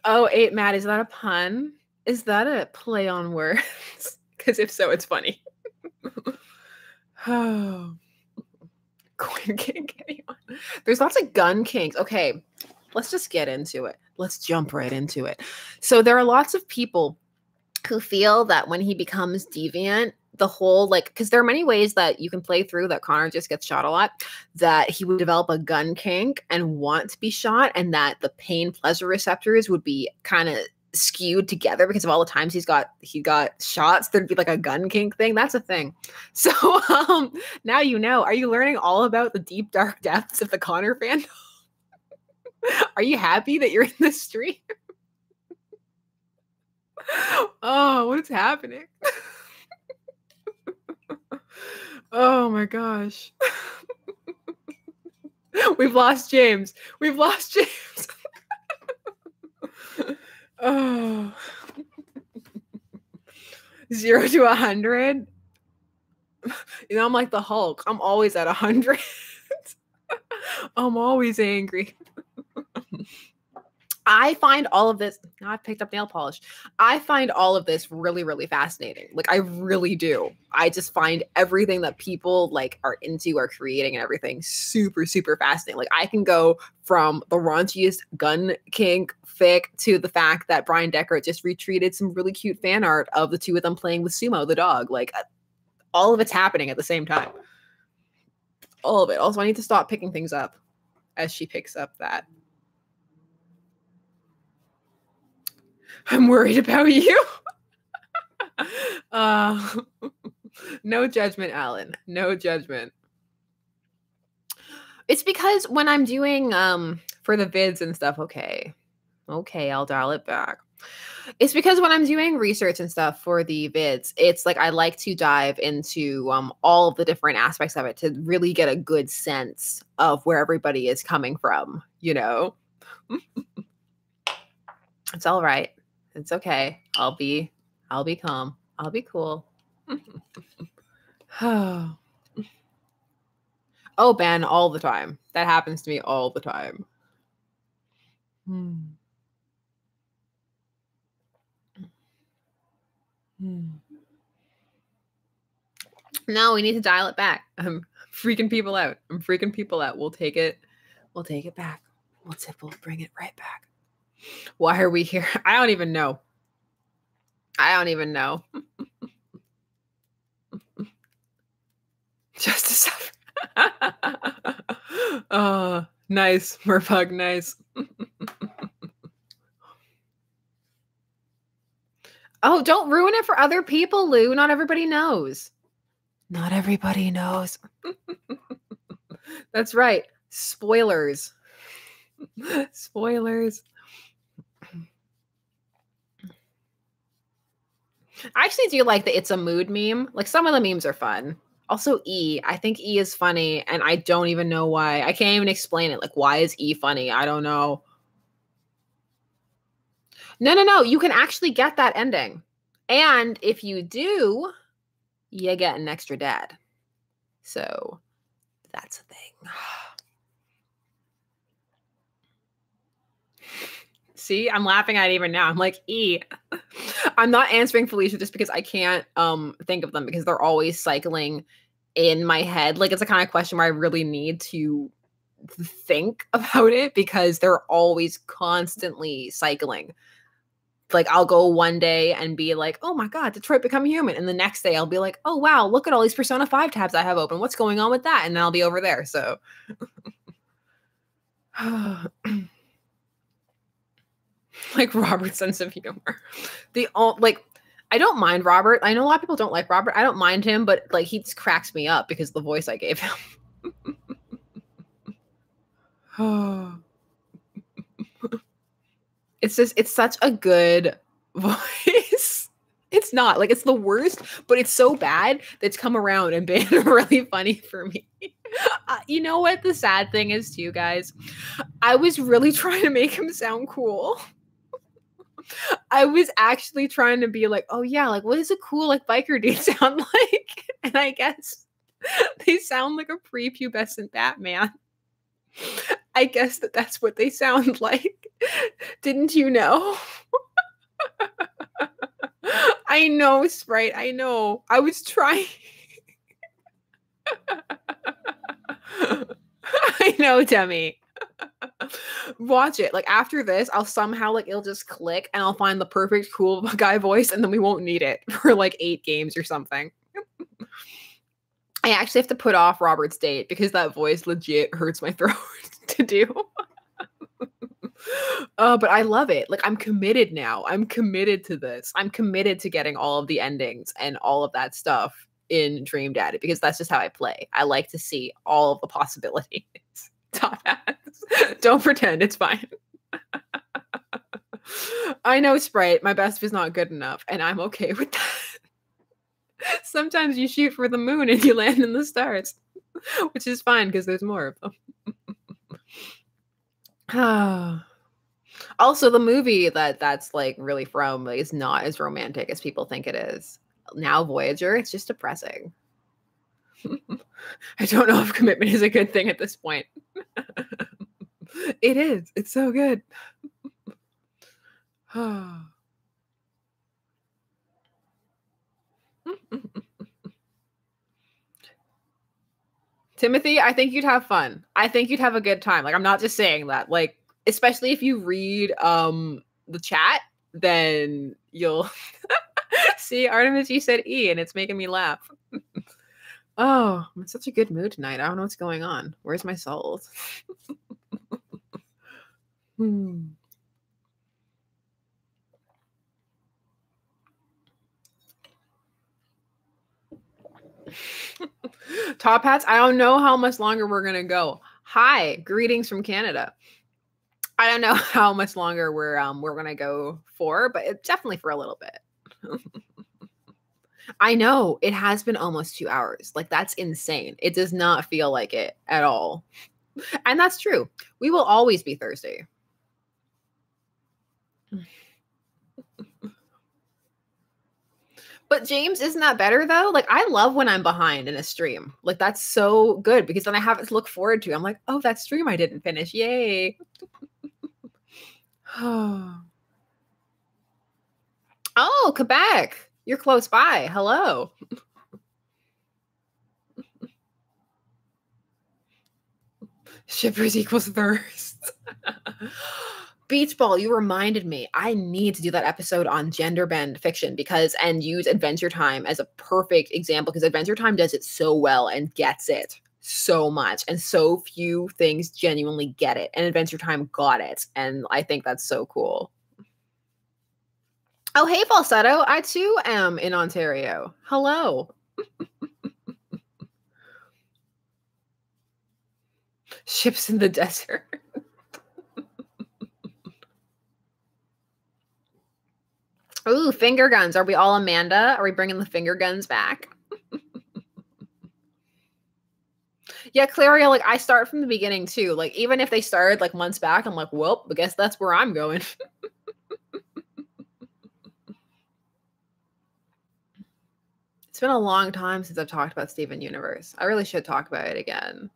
Oh, 8 Matt, is that a pun? Is that a play on words? Because if so, it's funny. Oh. Coin kink, anyone? There's lots of gun kinks. Okay, let's just get into it. Let's jump right into it. So there are lots of people who feel that when he becomes deviant, the whole like, because there are many ways that you can play through that Connor just gets shot a lot, that he would develop a gun kink and want to be shot, and that the pain pleasure receptors would be kind of skewed together because of all the times he got shots. There'd be like a gun kink thing. That's a thing. So now you know. Are you learning all about the deep dark depths of the Connor fandom? Are you happy that you're in this stream? Oh, what's happening? Oh my gosh. We've lost James. We've lost James. Oh. 0 to 100. You know, I'm like the Hulk. I'm always at 100. I'm always angry. I find all of this, now I've picked up nail polish. I find all of this really, really fascinating. Like I really do. I just find everything that people like are into or creating and everything super, super fascinating. Like I can go from the raunchiest gun kink fic to the fact that Brian Decker just retweeted some really cute fan art of the two of them playing with Sumo, the dog. Like all of it's happening at the same time. All of it. Also, I need to stop picking things up as she picks up that. I'm worried about you. No judgment, Alan. No judgment. It's because when I'm doing for the vids and stuff, okay, I'll dial it back. It's because when I'm doing research and stuff for the vids, it's like I like to dive into all of the different aspects of it to really get a good sense of where everybody is coming from, you know? It's all right. It's okay. I'll be calm. I'll be cool. Oh, Ben, all the time. That happens to me all the time. No, we need to dial it back. I'm freaking people out. We'll take it back. We'll bring it right back. Why are we here? I don't even know. Just a second. Oh, nice. Merpug, nice. Oh, don't ruin it for other people, Lou. Not everybody knows. Not everybody knows. That's right. Spoilers. Spoilers. I actually do like the "it's a mood" meme. Like some of the memes are fun. Also, E. I think E is funny, and I don't even know why. I can't even explain it. Like, why is E funny? I don't know. No. You can actually get that ending. And if you do, you get an extra dad. So that's a thing. See, I'm laughing at it even now. I'm like, E. I'm not answering Felicia just because I can't think of them because they're always cycling in my head. Like it's a kind of question where I really need to think about it because they're always constantly cycling. Like I'll go one day and be like, oh my God, Detroit Become Human. And the next day I'll be like, oh wow, look at all these Persona 5 tabs I have open. What's going on with that? And then I'll be over there. So like Robert's sense of humor. Like I don't mind Robert. I know a lot of people don't like Robert. I don't mind him, but like he just cracks me up because of the voice I gave him. It's such a good voice. It's not like it's the worst, but it's so bad that it's come around and been really funny for me. You know what the sad thing is too, guys? I was really trying to make him sound cool. I was actually trying to be like, oh yeah, like what does a cool like biker dude sound like? And I guess they sound like a prepubescent Batman. I guess that's what they sound like. Didn't you know? I know, Sprite. I know. I was trying. I know, Demi. Watch it. Like after this, I'll somehow like it'll just click and I'll find the perfect cool guy voice and then we won't need it for like 8 games or something. I actually have to put off Robert's date because that voice legit hurts my throat to do. But I love it. Like I'm committed now. I'm committed to this. I'm committed to getting all of the endings and all of that stuff in Dream Daddy because that's just how I play. I like to see all of the possibilities. Top hats. Don't pretend it's fine. I know, Sprite. My best is not good enough, and I'm okay with that. Sometimes you shoot for the moon and you land in the stars, which is fine because there's more of them. Also, the movie that's like really from is not as romantic as people think it is. Now Voyager, it's just depressing. I don't know if commitment is a good thing at this point. It is. It's so good. Timothy, I think you'd have fun. I think you'd have a good time. Like I'm not just saying that. Like especially if you read the chat, then you'll see Artemis you said E and it's making me laugh. Oh, I'm in such a good mood tonight. I don't know what's going on. Where's my salt? Top hats, I don't know how much longer we're going to go. Hi, greetings from Canada. I don't know how much longer we're going to go for, but it's definitely for a little bit. I know it has been almost 2 hours. Like that's insane. It does not feel like it at all. And that's true. We will always be thirsty. But James, isn't that better though? Like I love when I'm behind in a stream. Like that's so good because then I have it to look forward to. I'm like, oh, that stream I didn't finish. Yay. Oh, Quebec. You're close by. Hello. Shippers equals thirst. Beach Ball, you reminded me. I need to do that episode on gender bend fiction and use Adventure Time as a perfect example because Adventure Time does it so well and gets it so much. And so few things genuinely get it. And Adventure Time got it. And I think that's so cool. Oh, hey, Falsetto. I too am in Ontario. Hello. Ships in the desert. Ooh, finger guns. Are we all Amanda? Are we bringing the finger guns back? Yeah, Claria, like I start from the beginning too. Like even if they started like months back, I'm like, well, I guess that's where I'm going. It's been a long time since I've talked about Steven Universe. I really should talk about it again.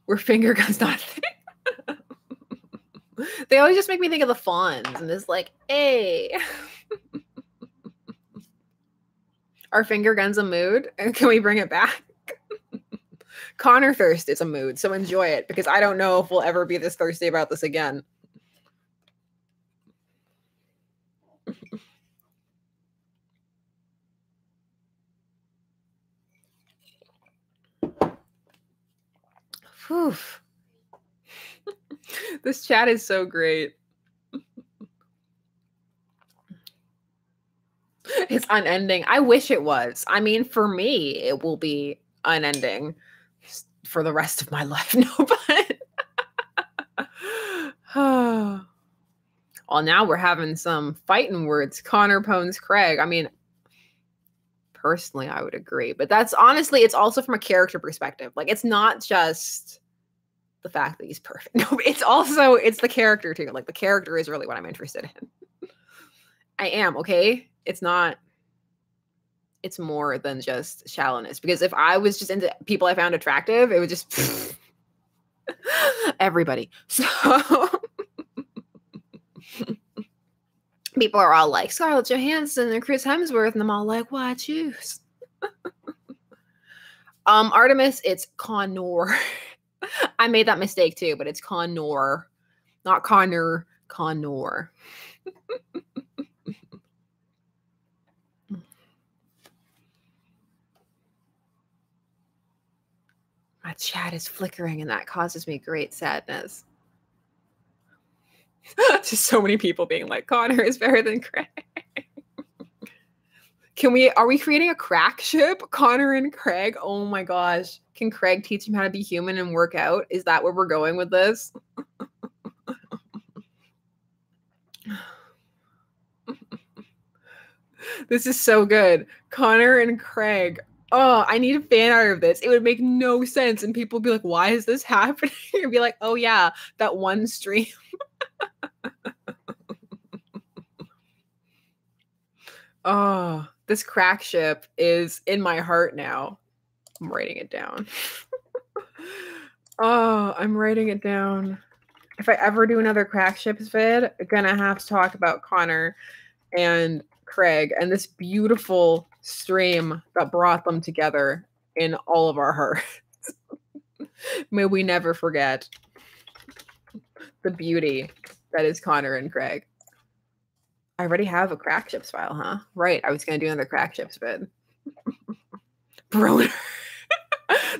Were finger guns not a thing? They always just make me think of the fawns and it's like, hey. Are finger guns a mood? Can we bring it back? Connor thirst is a mood, so enjoy it because I don't know if we'll ever be this thirsty about this again. Whew. This chat is so great. It's unending. I wish it was. I mean, for me, it will be unending for the rest of my life. No, but well, now we're having some fighting words. Connor Pones Craig. I mean, personally, I would agree, but that's honestly, it's also from a character perspective. Like, it's not just the fact that he's perfect. No, it's the character too. Like, the character is really what I'm interested in. I am, okay? It's more than just shallowness, because if I was just into people I found attractive, it would just everybody. So people are all like Scarlett Johansson and Chris Hemsworth, and I'm all like, why choose? Artemis, it's Connor. I made that mistake too, but it's Connor, not Connor. Connor. My chat is flickering, and that causes me great sadness. Just so many people being like, Connor is better than Craig. Are we creating a crack ship? Connor and Craig? Oh my gosh. Can Craig teach him how to be human and work out? Is that where we're going with this? This is so good. Connor and Craig. Oh, I need a fan art of this. It would make no sense. And people would be like, why is this happening? And be like, oh yeah, that one stream. Oh, this crack ship is in my heart now. I'm writing it down. Oh, I'm writing it down. If I ever do another crack ships vid, I'm gonna have to talk about Connor and Craig and this beautiful stream that brought them together in all of our hearts. May we never forget the beauty that is Connor and Craig. I already have a crack ships file, huh? Right, I was gonna do another crack ships vid. Broner.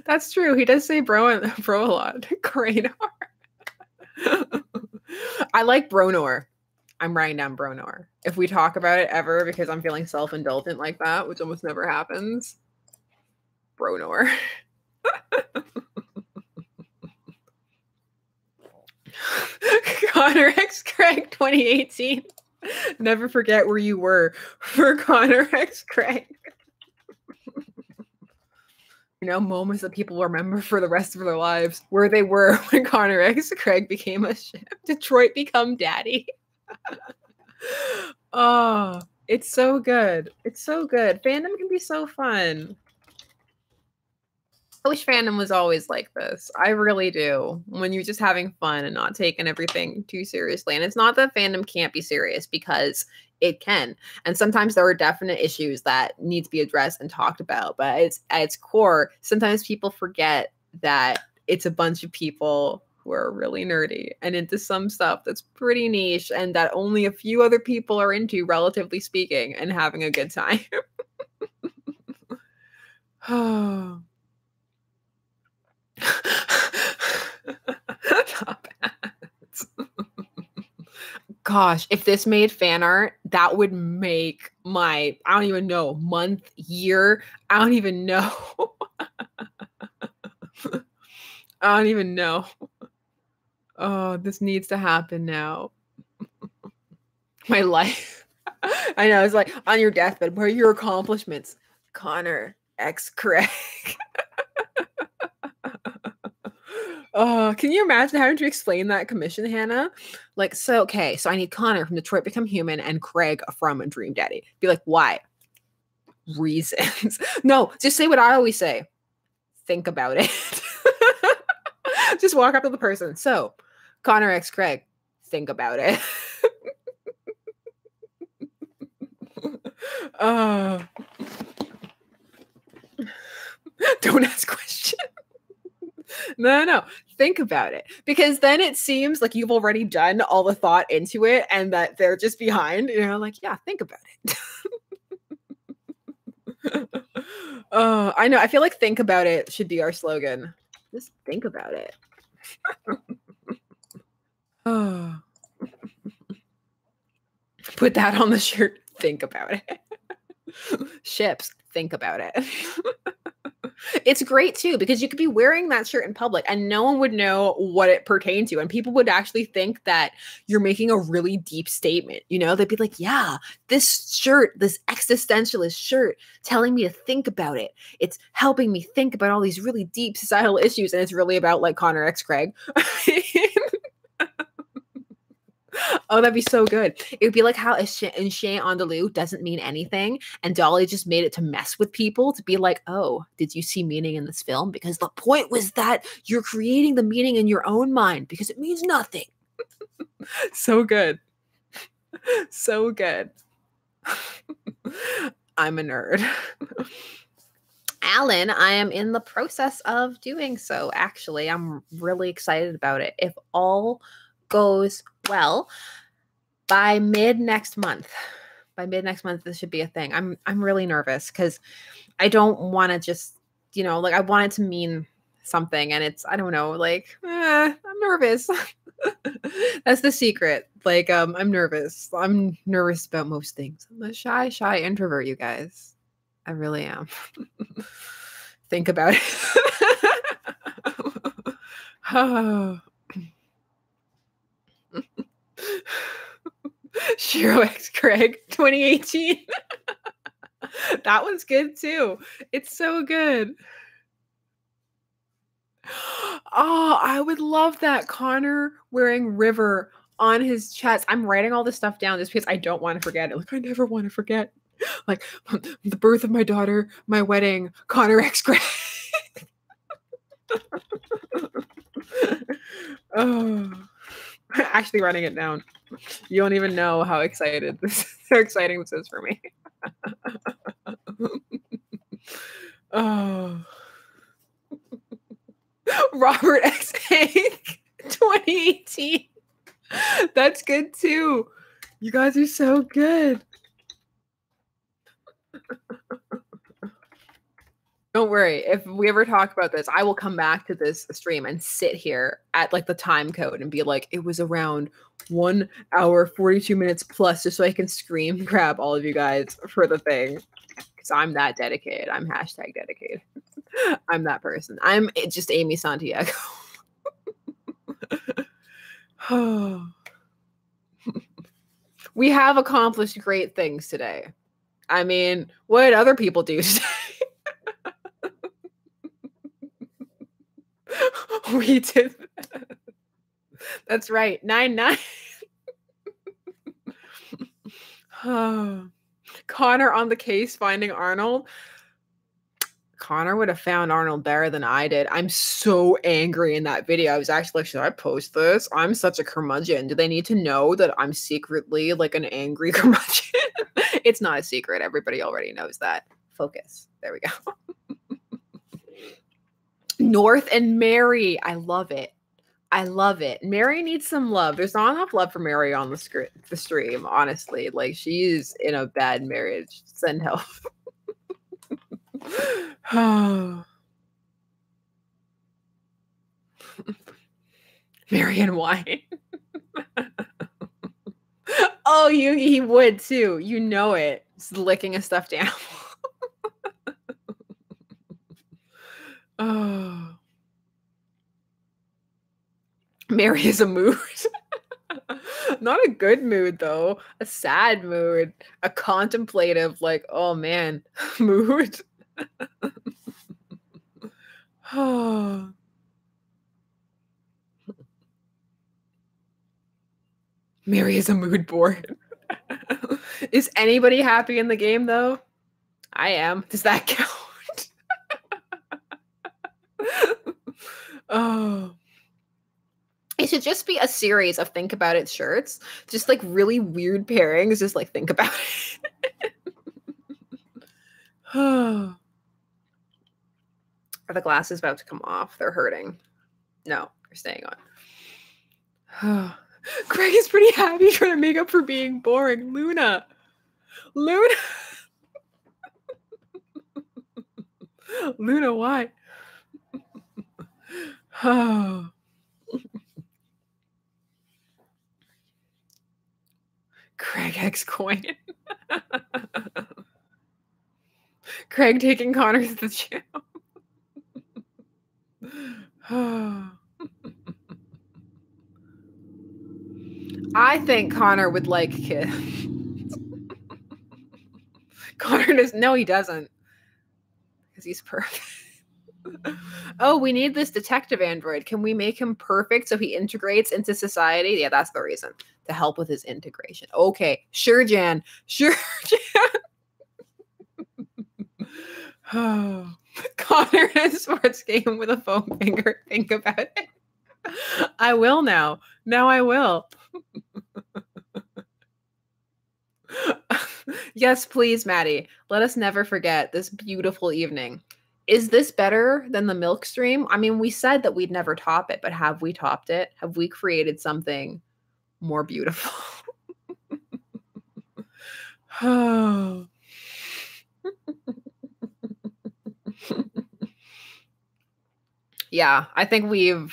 That's true. He does say bro a lot. Cranor. I like Bronor. I'm writing down Bronor. If we talk about it ever, because I'm feeling self-indulgent like that, which almost never happens. Bronor. Connor X Craig 2018. Never forget where you were for Connor X Craig. You know, moments that people remember for the rest of their lives, where they were when Connor X Craig became a ship. Detroit become daddy. Oh, it's so good. It's so good. Fandom can be so fun. I wish fandom was always like this. I really do. When you're just having fun and not taking everything too seriously. And it's not that fandom can't be serious, because it can. And sometimes there are definite issues that need to be addressed and talked about. But it's at its core, sometimes people forget that it's a bunch of people who are really nerdy and into some stuff that's pretty niche and that only a few other people are into, relatively speaking, and having a good time. Top hats. Gosh, if this made fan art, that would make my, I don't even know, month, year. I don't even know. I don't even know. Oh, this needs to happen now. My life. I know, it's like on your deathbed. What are your accomplishments? Connor X Craig. Can you imagine having to explain that commission, Hannah? Like, so I need Connor from Detroit Become Human and Craig from Dream Daddy. Be like, why? Reasons. No, just say what I always say. Think about it. Just walk up to the person. So, Connor X Craig, think about it. Don't ask questions. No. Think about it. Because then it seems like you've already done all the thought into it and that they're just behind. You know, like, yeah, think about it. I know. I feel like think about it should be our slogan. Just think about it. Oh. Put that on the shirt. Think about it. Ships, think about it. It's great too because you could be wearing that shirt in public and no one would know what it pertains to. And people would actually think that you're making a really deep statement. You know, they'd be like, yeah, this shirt, this existentialist shirt, telling me to think about it. It's helping me think about all these really deep societal issues. And it's really about like Connor X. Craig. Oh, that'd be so good. It would be like how Chien Andalou doesn't mean anything, and Dolly just made it to mess with people to be like, oh, did you see meaning in this film? Because the point was that you're creating the meaning in your own mind because it means nothing. So good. So good. I'm a nerd. Alan, I am in the process of doing so. Actually, I'm really excited about it. If all goes well, by mid next month, this should be a thing. I'm really nervous because I don't want to just, you know, like I want it to mean something, and it's I don't know, like I'm nervous. That's the secret. Like I'm nervous. I'm nervous about most things. I'm a shy introvert, you guys. I really am. Think about it. Oh. Shiro X Craig 2018. That one's good too. It's so good. Oh, I would love that. Connor wearing River on his chest. I'm writing all this stuff down just because I don't want to forget it. Like, I never want to forget. Like, the birth of my daughter, my wedding, Connor X Craig. Oh. Actually writing it down. You don't even know how exciting this is for me. Oh. Robert X. Hank 2018. That's good too. You guys are so good. Don't worry. If we ever talk about this, I will come back to this stream and sit here at like the time code and be like, it was around 1 hour, 42 minutes plus, just so I can scream grab all of you guys for the thing. Because I'm that dedicated. I'm hashtag dedicated. I'm that person. I'm just Amy Santiago. We have accomplished great things today. I mean, what did other people do today? We did. That's right. 9-9. Connor on the case finding Arnold. Connor would have found Arnold better than I did. I'm so angry in that video. I was actually like, should I post this? I'm such a curmudgeon. Do they need to know that I'm secretly like an angry curmudgeon? It's not a secret. Everybody already knows that. Focus. There we go. North and Mary. I love it. I love it. Mary needs some love. There's not enough love for Mary on the stream, honestly. Like, she's in a bad marriage. Send help. Mary and wine. Oh, he would too. You know it. Just licking a stuffed animal. Oh. Mary is a mood. Not a good mood, though. A sad mood. A contemplative, like, oh man, mood. Oh. Mary is a mood board. Is anybody happy in the game, though? I am. Does that count? Oh. It should just be a series of Think About It shirts. Just like really weird pairings. Just like think about it. Are the glasses about to come off? They're hurting. No, they're staying on. Greg is pretty happy trying to make up for being boring. Luna. Luna, why? Oh. Craig X coin. Craig taking Connor to the gym. I think Connor would like kids. Connor does. No, he doesn't. Because he's perfect. Oh, we need this detective android. Can we make him perfect so he integrates into society? Yeah, that's the reason. To help with his integration. Okay. Sure, Jan. Sure, Jan. Oh. Connor in a sports game with a foam finger. Think about it. I will now. Now I will. Yes, please, Maddie. Let us never forget this beautiful evening. Is this better than the milk stream? I mean, we said that we'd never top it, but have we topped it? Have we created something more beautiful? Oh. Yeah, I think we've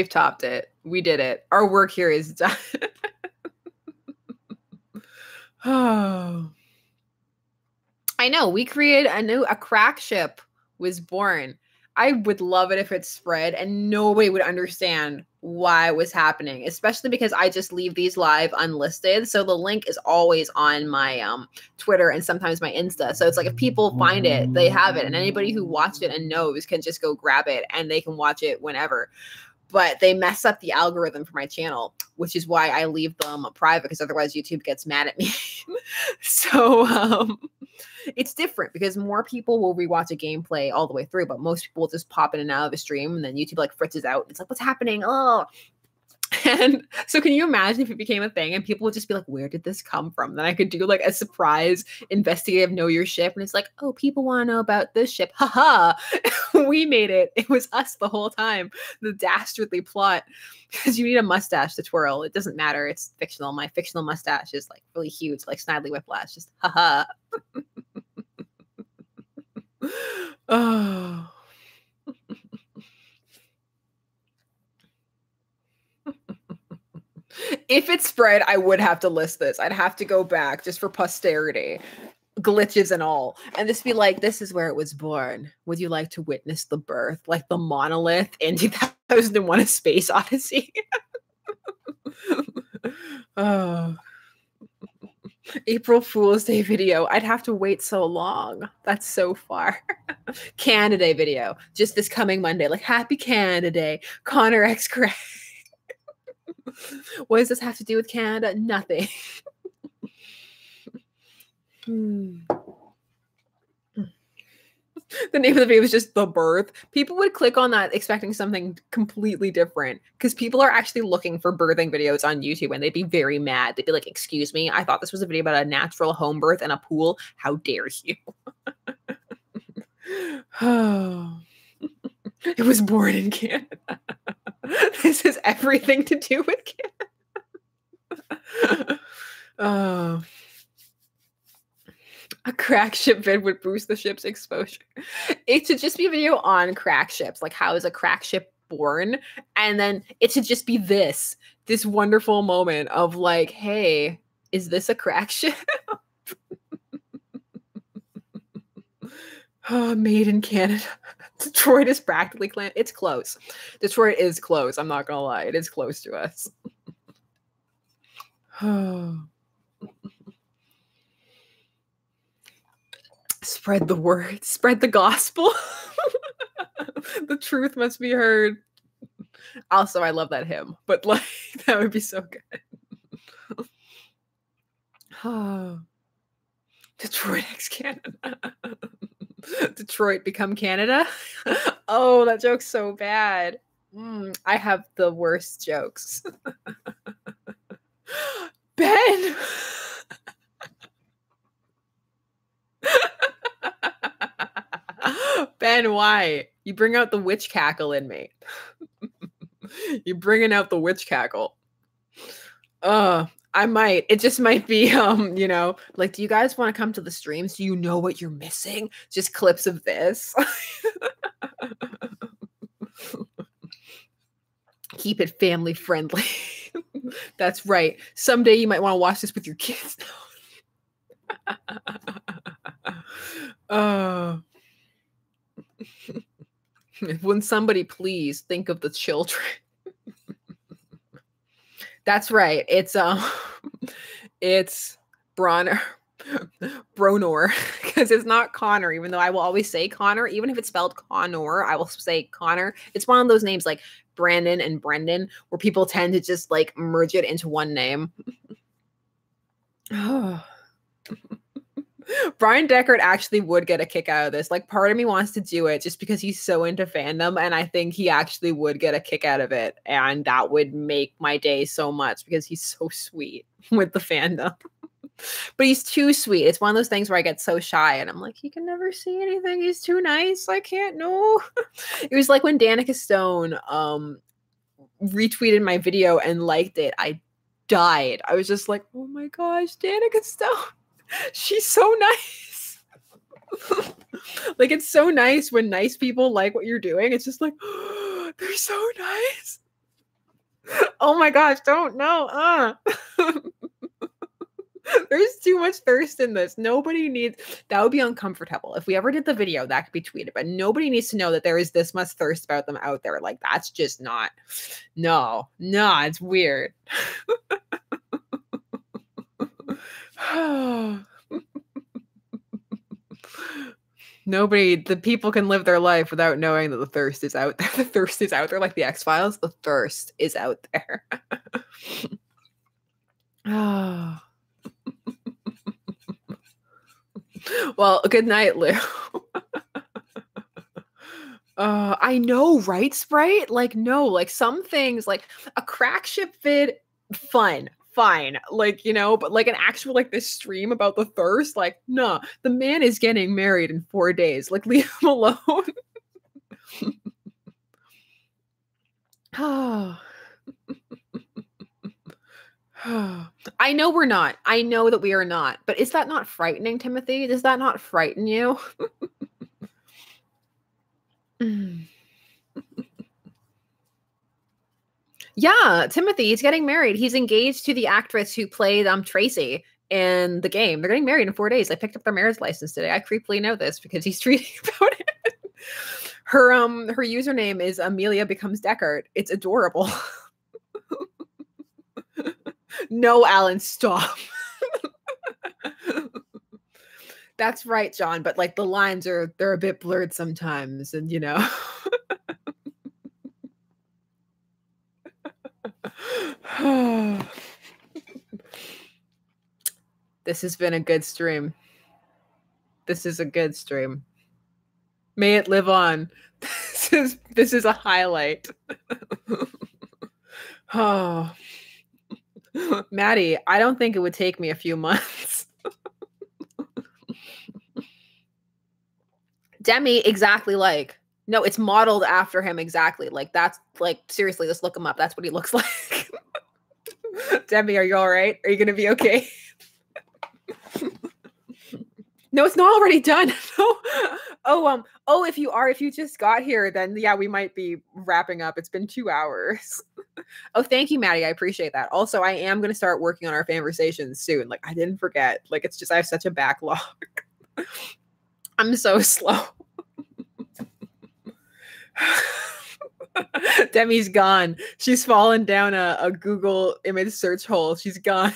topped it. We did it. Our work here is done. Oh. I know. We created a crack ship was born. I would love it if it spread and nobody would understand why it was happening, especially because I just leave these live unlisted. So the link is always on my Twitter and sometimes my Insta. So it's like if people find it, they have it. And anybody who watched it and knows can just go grab it and they can watch it whenever. But they mess up the algorithm for my channel, which is why I leave them private, because otherwise YouTube gets mad at me. So it's different because more people will rewatch a gameplay all the way through, but most people will just pop in and out of a stream and then YouTube like fritzes out. It's like, what's happening? Oh. And so can you imagine if it became a thing and people would just be like, where did this come from? Then I could do like a surprise investigative know your ship. And it's like, oh, people want to know about this ship. Haha. We made it. It was us the whole time. The dastardly plot. Because you need a mustache to twirl. It doesn't matter. It's fictional. My fictional mustache is like really huge, like Snidely Whiplash. Just haha. Oh. If it spread, I would have to list this. I'd have to go back just for posterity, glitches and all, and just be like, this is where it was born. Would you like to witness the birth, like the monolith in 2001: A Space Odyssey? Oh. April Fool's Day video. I'd have to wait so long. That's so far. Canada Day video. Just this coming Monday. Like, happy Canada Day. Connor X Craig. What does this have to do with Canada? Nothing. The name of the video was just The Birth. People would click on that expecting something completely different because people are actually looking for birthing videos on YouTube and they'd be very mad. They'd be like, excuse me, I thought this was a video about a natural home birth and a pool. How dare you? Oh. It was born in Canada. This has everything to do with Canada. Oh. A crack ship vid would boost the ship's exposure. It should just be a video on crack ships. Like, how is a crack ship born? And then it should just be this wonderful moment of like, hey, is this a crack ship? Oh, made in Canada. Detroit is practically clan. It's close. Detroit is close. I'm not gonna lie. It is close to us. Oh. Spread the word. Spread the gospel. The truth must be heard. Also, I love that hymn, but like that would be so good. Oh. Detroit X Canada. Detroit become Canada. Oh, that joke's so bad. I have the worst jokes. Ben. Ben, why? You bring out the witch cackle in me. You're bringing out the witch cackle. I might. It just might be, like, do you guys want to come to the streams? Do you know what you're missing? Just clips of this. Keep it family friendly. That's right. Someday you might want to watch this with your kids. Oh. Wouldn't somebody please think of the children? That's right. It's Bronner. Bronor, because it's not Connor, even though I will always say Connor, even if it's spelled Connor, I will say Connor. It's one of those names like Brandon and Brendan, where people tend to just like merge it into one name. Brian Deckard actually would get a kick out of this. Like, part of me wants to do it just because he's so into fandom, and I think he actually would get a kick out of it, and that would make my day so much because he's so sweet with the fandom. But he's too sweet. It's one of those things where I get so shy and I'm like, he can never see anything. He's too nice. I can't know. It was like when Danica Stone retweeted my video and liked it. I died. I was just like, oh my gosh, Danica Stone. She's so nice. Like, it's so nice when nice people like what you're doing. It's just like, oh, they're so nice. Oh my gosh, don't know. There's too much thirst in this. Nobody needs, that would be uncomfortable. If we ever did the video, that could be tweeted, but nobody needs to know that there is this much thirst about them out there. Like, that's just not, no, it's weird. Nobody, the people can live their life without knowing that the thirst is out there. The thirst is out there, like the X-Files. The thirst is out there. Oh. Well, good night, Lou. I know, right, Sprite? Like, no, like some things, like a crack ship vid, fine. Like, you know, but like an actual, like this stream about the thirst, like, nah, the man is getting married in 4 days. Like, leave him alone. I know we're not. I know that we are not. But is that not frightening, Timothy? Does that not frighten you? Yeah, Timothy, he's getting married. He's engaged to the actress who played Tracy in the game. They're getting married in 4 days. I picked up their marriage license today. I creepily know this because he's tweeting about it. Her username is Amelia Becomes Deckard. It's adorable. No, Alan, stop. That's right, John, but like the lines they're a bit blurred sometimes, and you know. This has been a good stream. This is a good stream. May it live on. This is a highlight. Oh. Maddie, I don't think it would take me a few months. Demi, exactly like. No, it's modeled after him exactly. Like, that's like, seriously, let's look him up. That's what he looks like. Demi, are you all right? Are you going to be okay? No, it's not already done. No. Oh, if you just got here, then yeah, we might be wrapping up. It's been 2 hours. Oh, thank you, Maddie. I appreciate that. Also, I am going to start working on our conversations soon. Like, I didn't forget. Like, it's just, I have such a backlog. I'm so slow. Demi's gone. She's fallen down a Google image search hole. She's gone.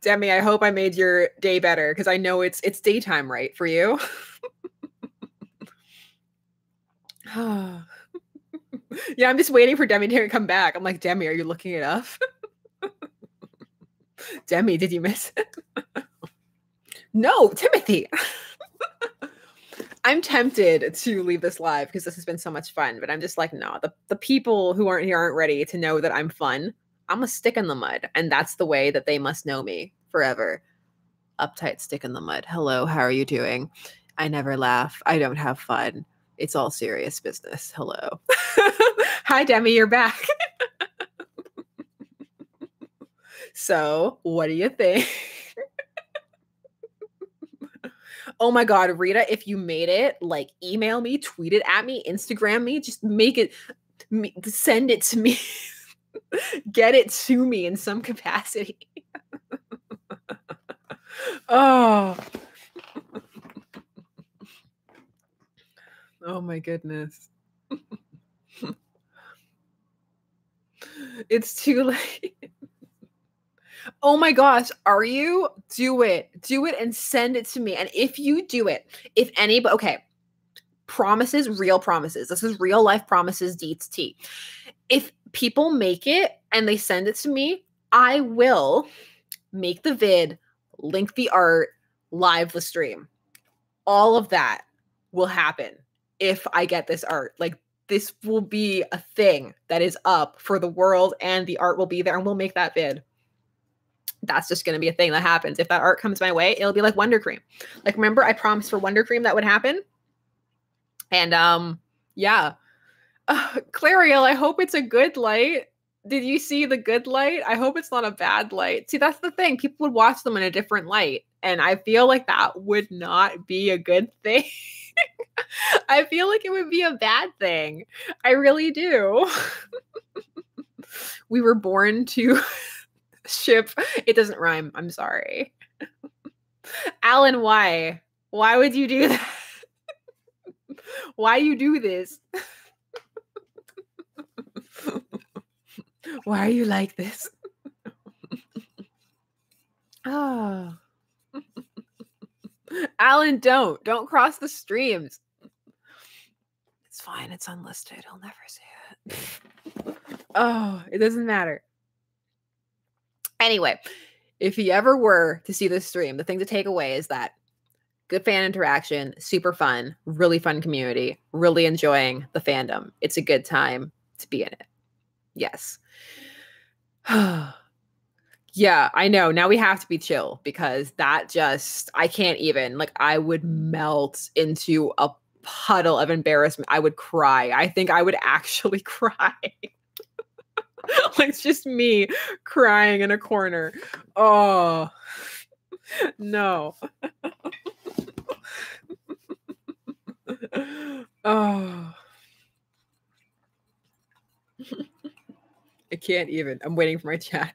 Demi, I hope I made your day better because I know it's daytime, right, for you? Yeah, I'm just waiting for Demi to come back. I'm like, Demi, are you looking it up? Demi, did you miss it? No, Timothy. I'm tempted to leave this live because this has been so much fun, but I'm just like, no, the people who aren't here aren't ready to know that I'm fun. I'm a stick in the mud, and that's the way that they must know me forever. Uptight stick in the mud. Hello, how are you doing? I never laugh. I don't have fun. It's all serious business. Hello. Hi, Demi, you're back. So, what do you think? Oh my God, Rita, if you made it, like email me, tweet it at me, Instagram me, just make it, send it to me, get it to me in some capacity. Oh. Oh my goodness. It's too late. Oh my gosh, are you? Do it. Do it and send it to me. And if you do it, if anybody, okay, promises, real promises. This is real life promises, deets tea. If people make it and they send it to me, I will make the vid, link the art, live the stream. All of that will happen if I get this art. Like, this will be a thing that is up for the world, and the art will be there, and we'll make that vid. That's just going to be a thing that happens. If that art comes my way, it'll be like Wonder Cream. Like, remember I promised for Wonder Cream that would happen? And yeah. Clariel, I hope it's a good light. Did you see the good light? I hope it's not a bad light. See, that's the thing. People would watch them in a different light. And I feel like that would not be a good thing. I feel like it would be a bad thing. I really do. We were born to ship. It doesn't rhyme. I'm sorry. Alan, why? Why would you do that? Why you do this? Why are you like this? Oh. Alan, don't cross the streams. It's fine. It's unlisted. I'll never see it. Oh, it doesn't matter. Anyway, if you ever were to see this stream, the thing to take away is that good fan interaction, super fun, really fun community, really enjoying the fandom. It's a good time to be in it. Yes. Yeah, I know. Now we have to be chill because that just, I can't even, like, I would melt into a puddle of embarrassment. I would cry. I think I would actually cry. Like, it's just me crying in a corner. Oh, no. Oh. I can't even. I'm waiting for my chat.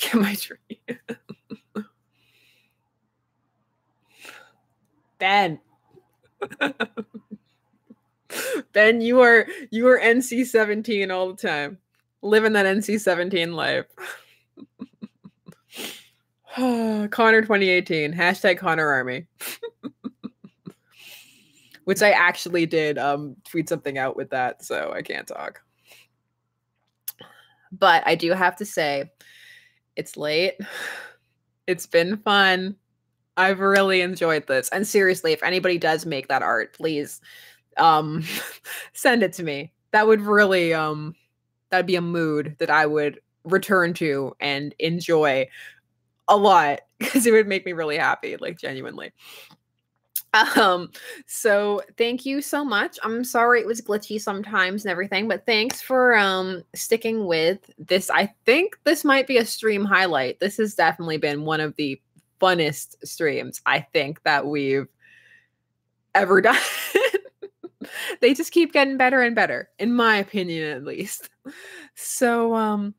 Get my tree. Ben. Ben, you are NC-17 all the time. Living that NC-17 life. Connor 2018. Hashtag Connor Army. Which I actually did tweet something out with that, so I can't talk. But I do have to say, it's late. It's been fun. I've really enjoyed this. And seriously, if anybody does make that art, please send it to me. That would really that'd be a mood that I would return to and enjoy a lot because it would make me really happy, like genuinely. So thank you so much. I'm sorry it was glitchy sometimes and everything, but thanks for sticking with this. I think this might be a stream highlight. This has definitely been one of the funnest streams I think that we've ever done. They just keep getting better and better, in my opinion, at least. So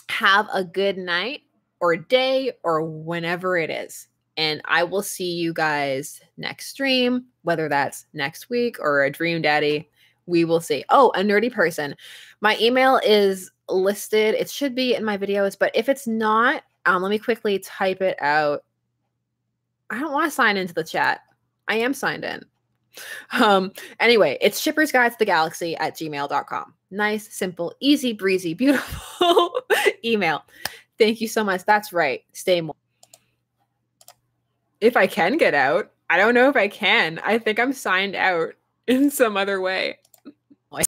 have a good night or day or whenever it is. And I will see you guys next stream, whether that's next week or a Dream Daddy. We will see. Oh, a nerdy person. My email is listed. It should be in my videos, but if it's not, let me quickly type it out. I don't want to sign into the chat. I am signed in. Anyway, it's shippersguide to the galaxy@gmail.com. Nice, simple, easy breezy, beautiful email. Thank you so much. That's right. Stay more. If I can get out, I don't know if I can. I think I'm signed out in some other way.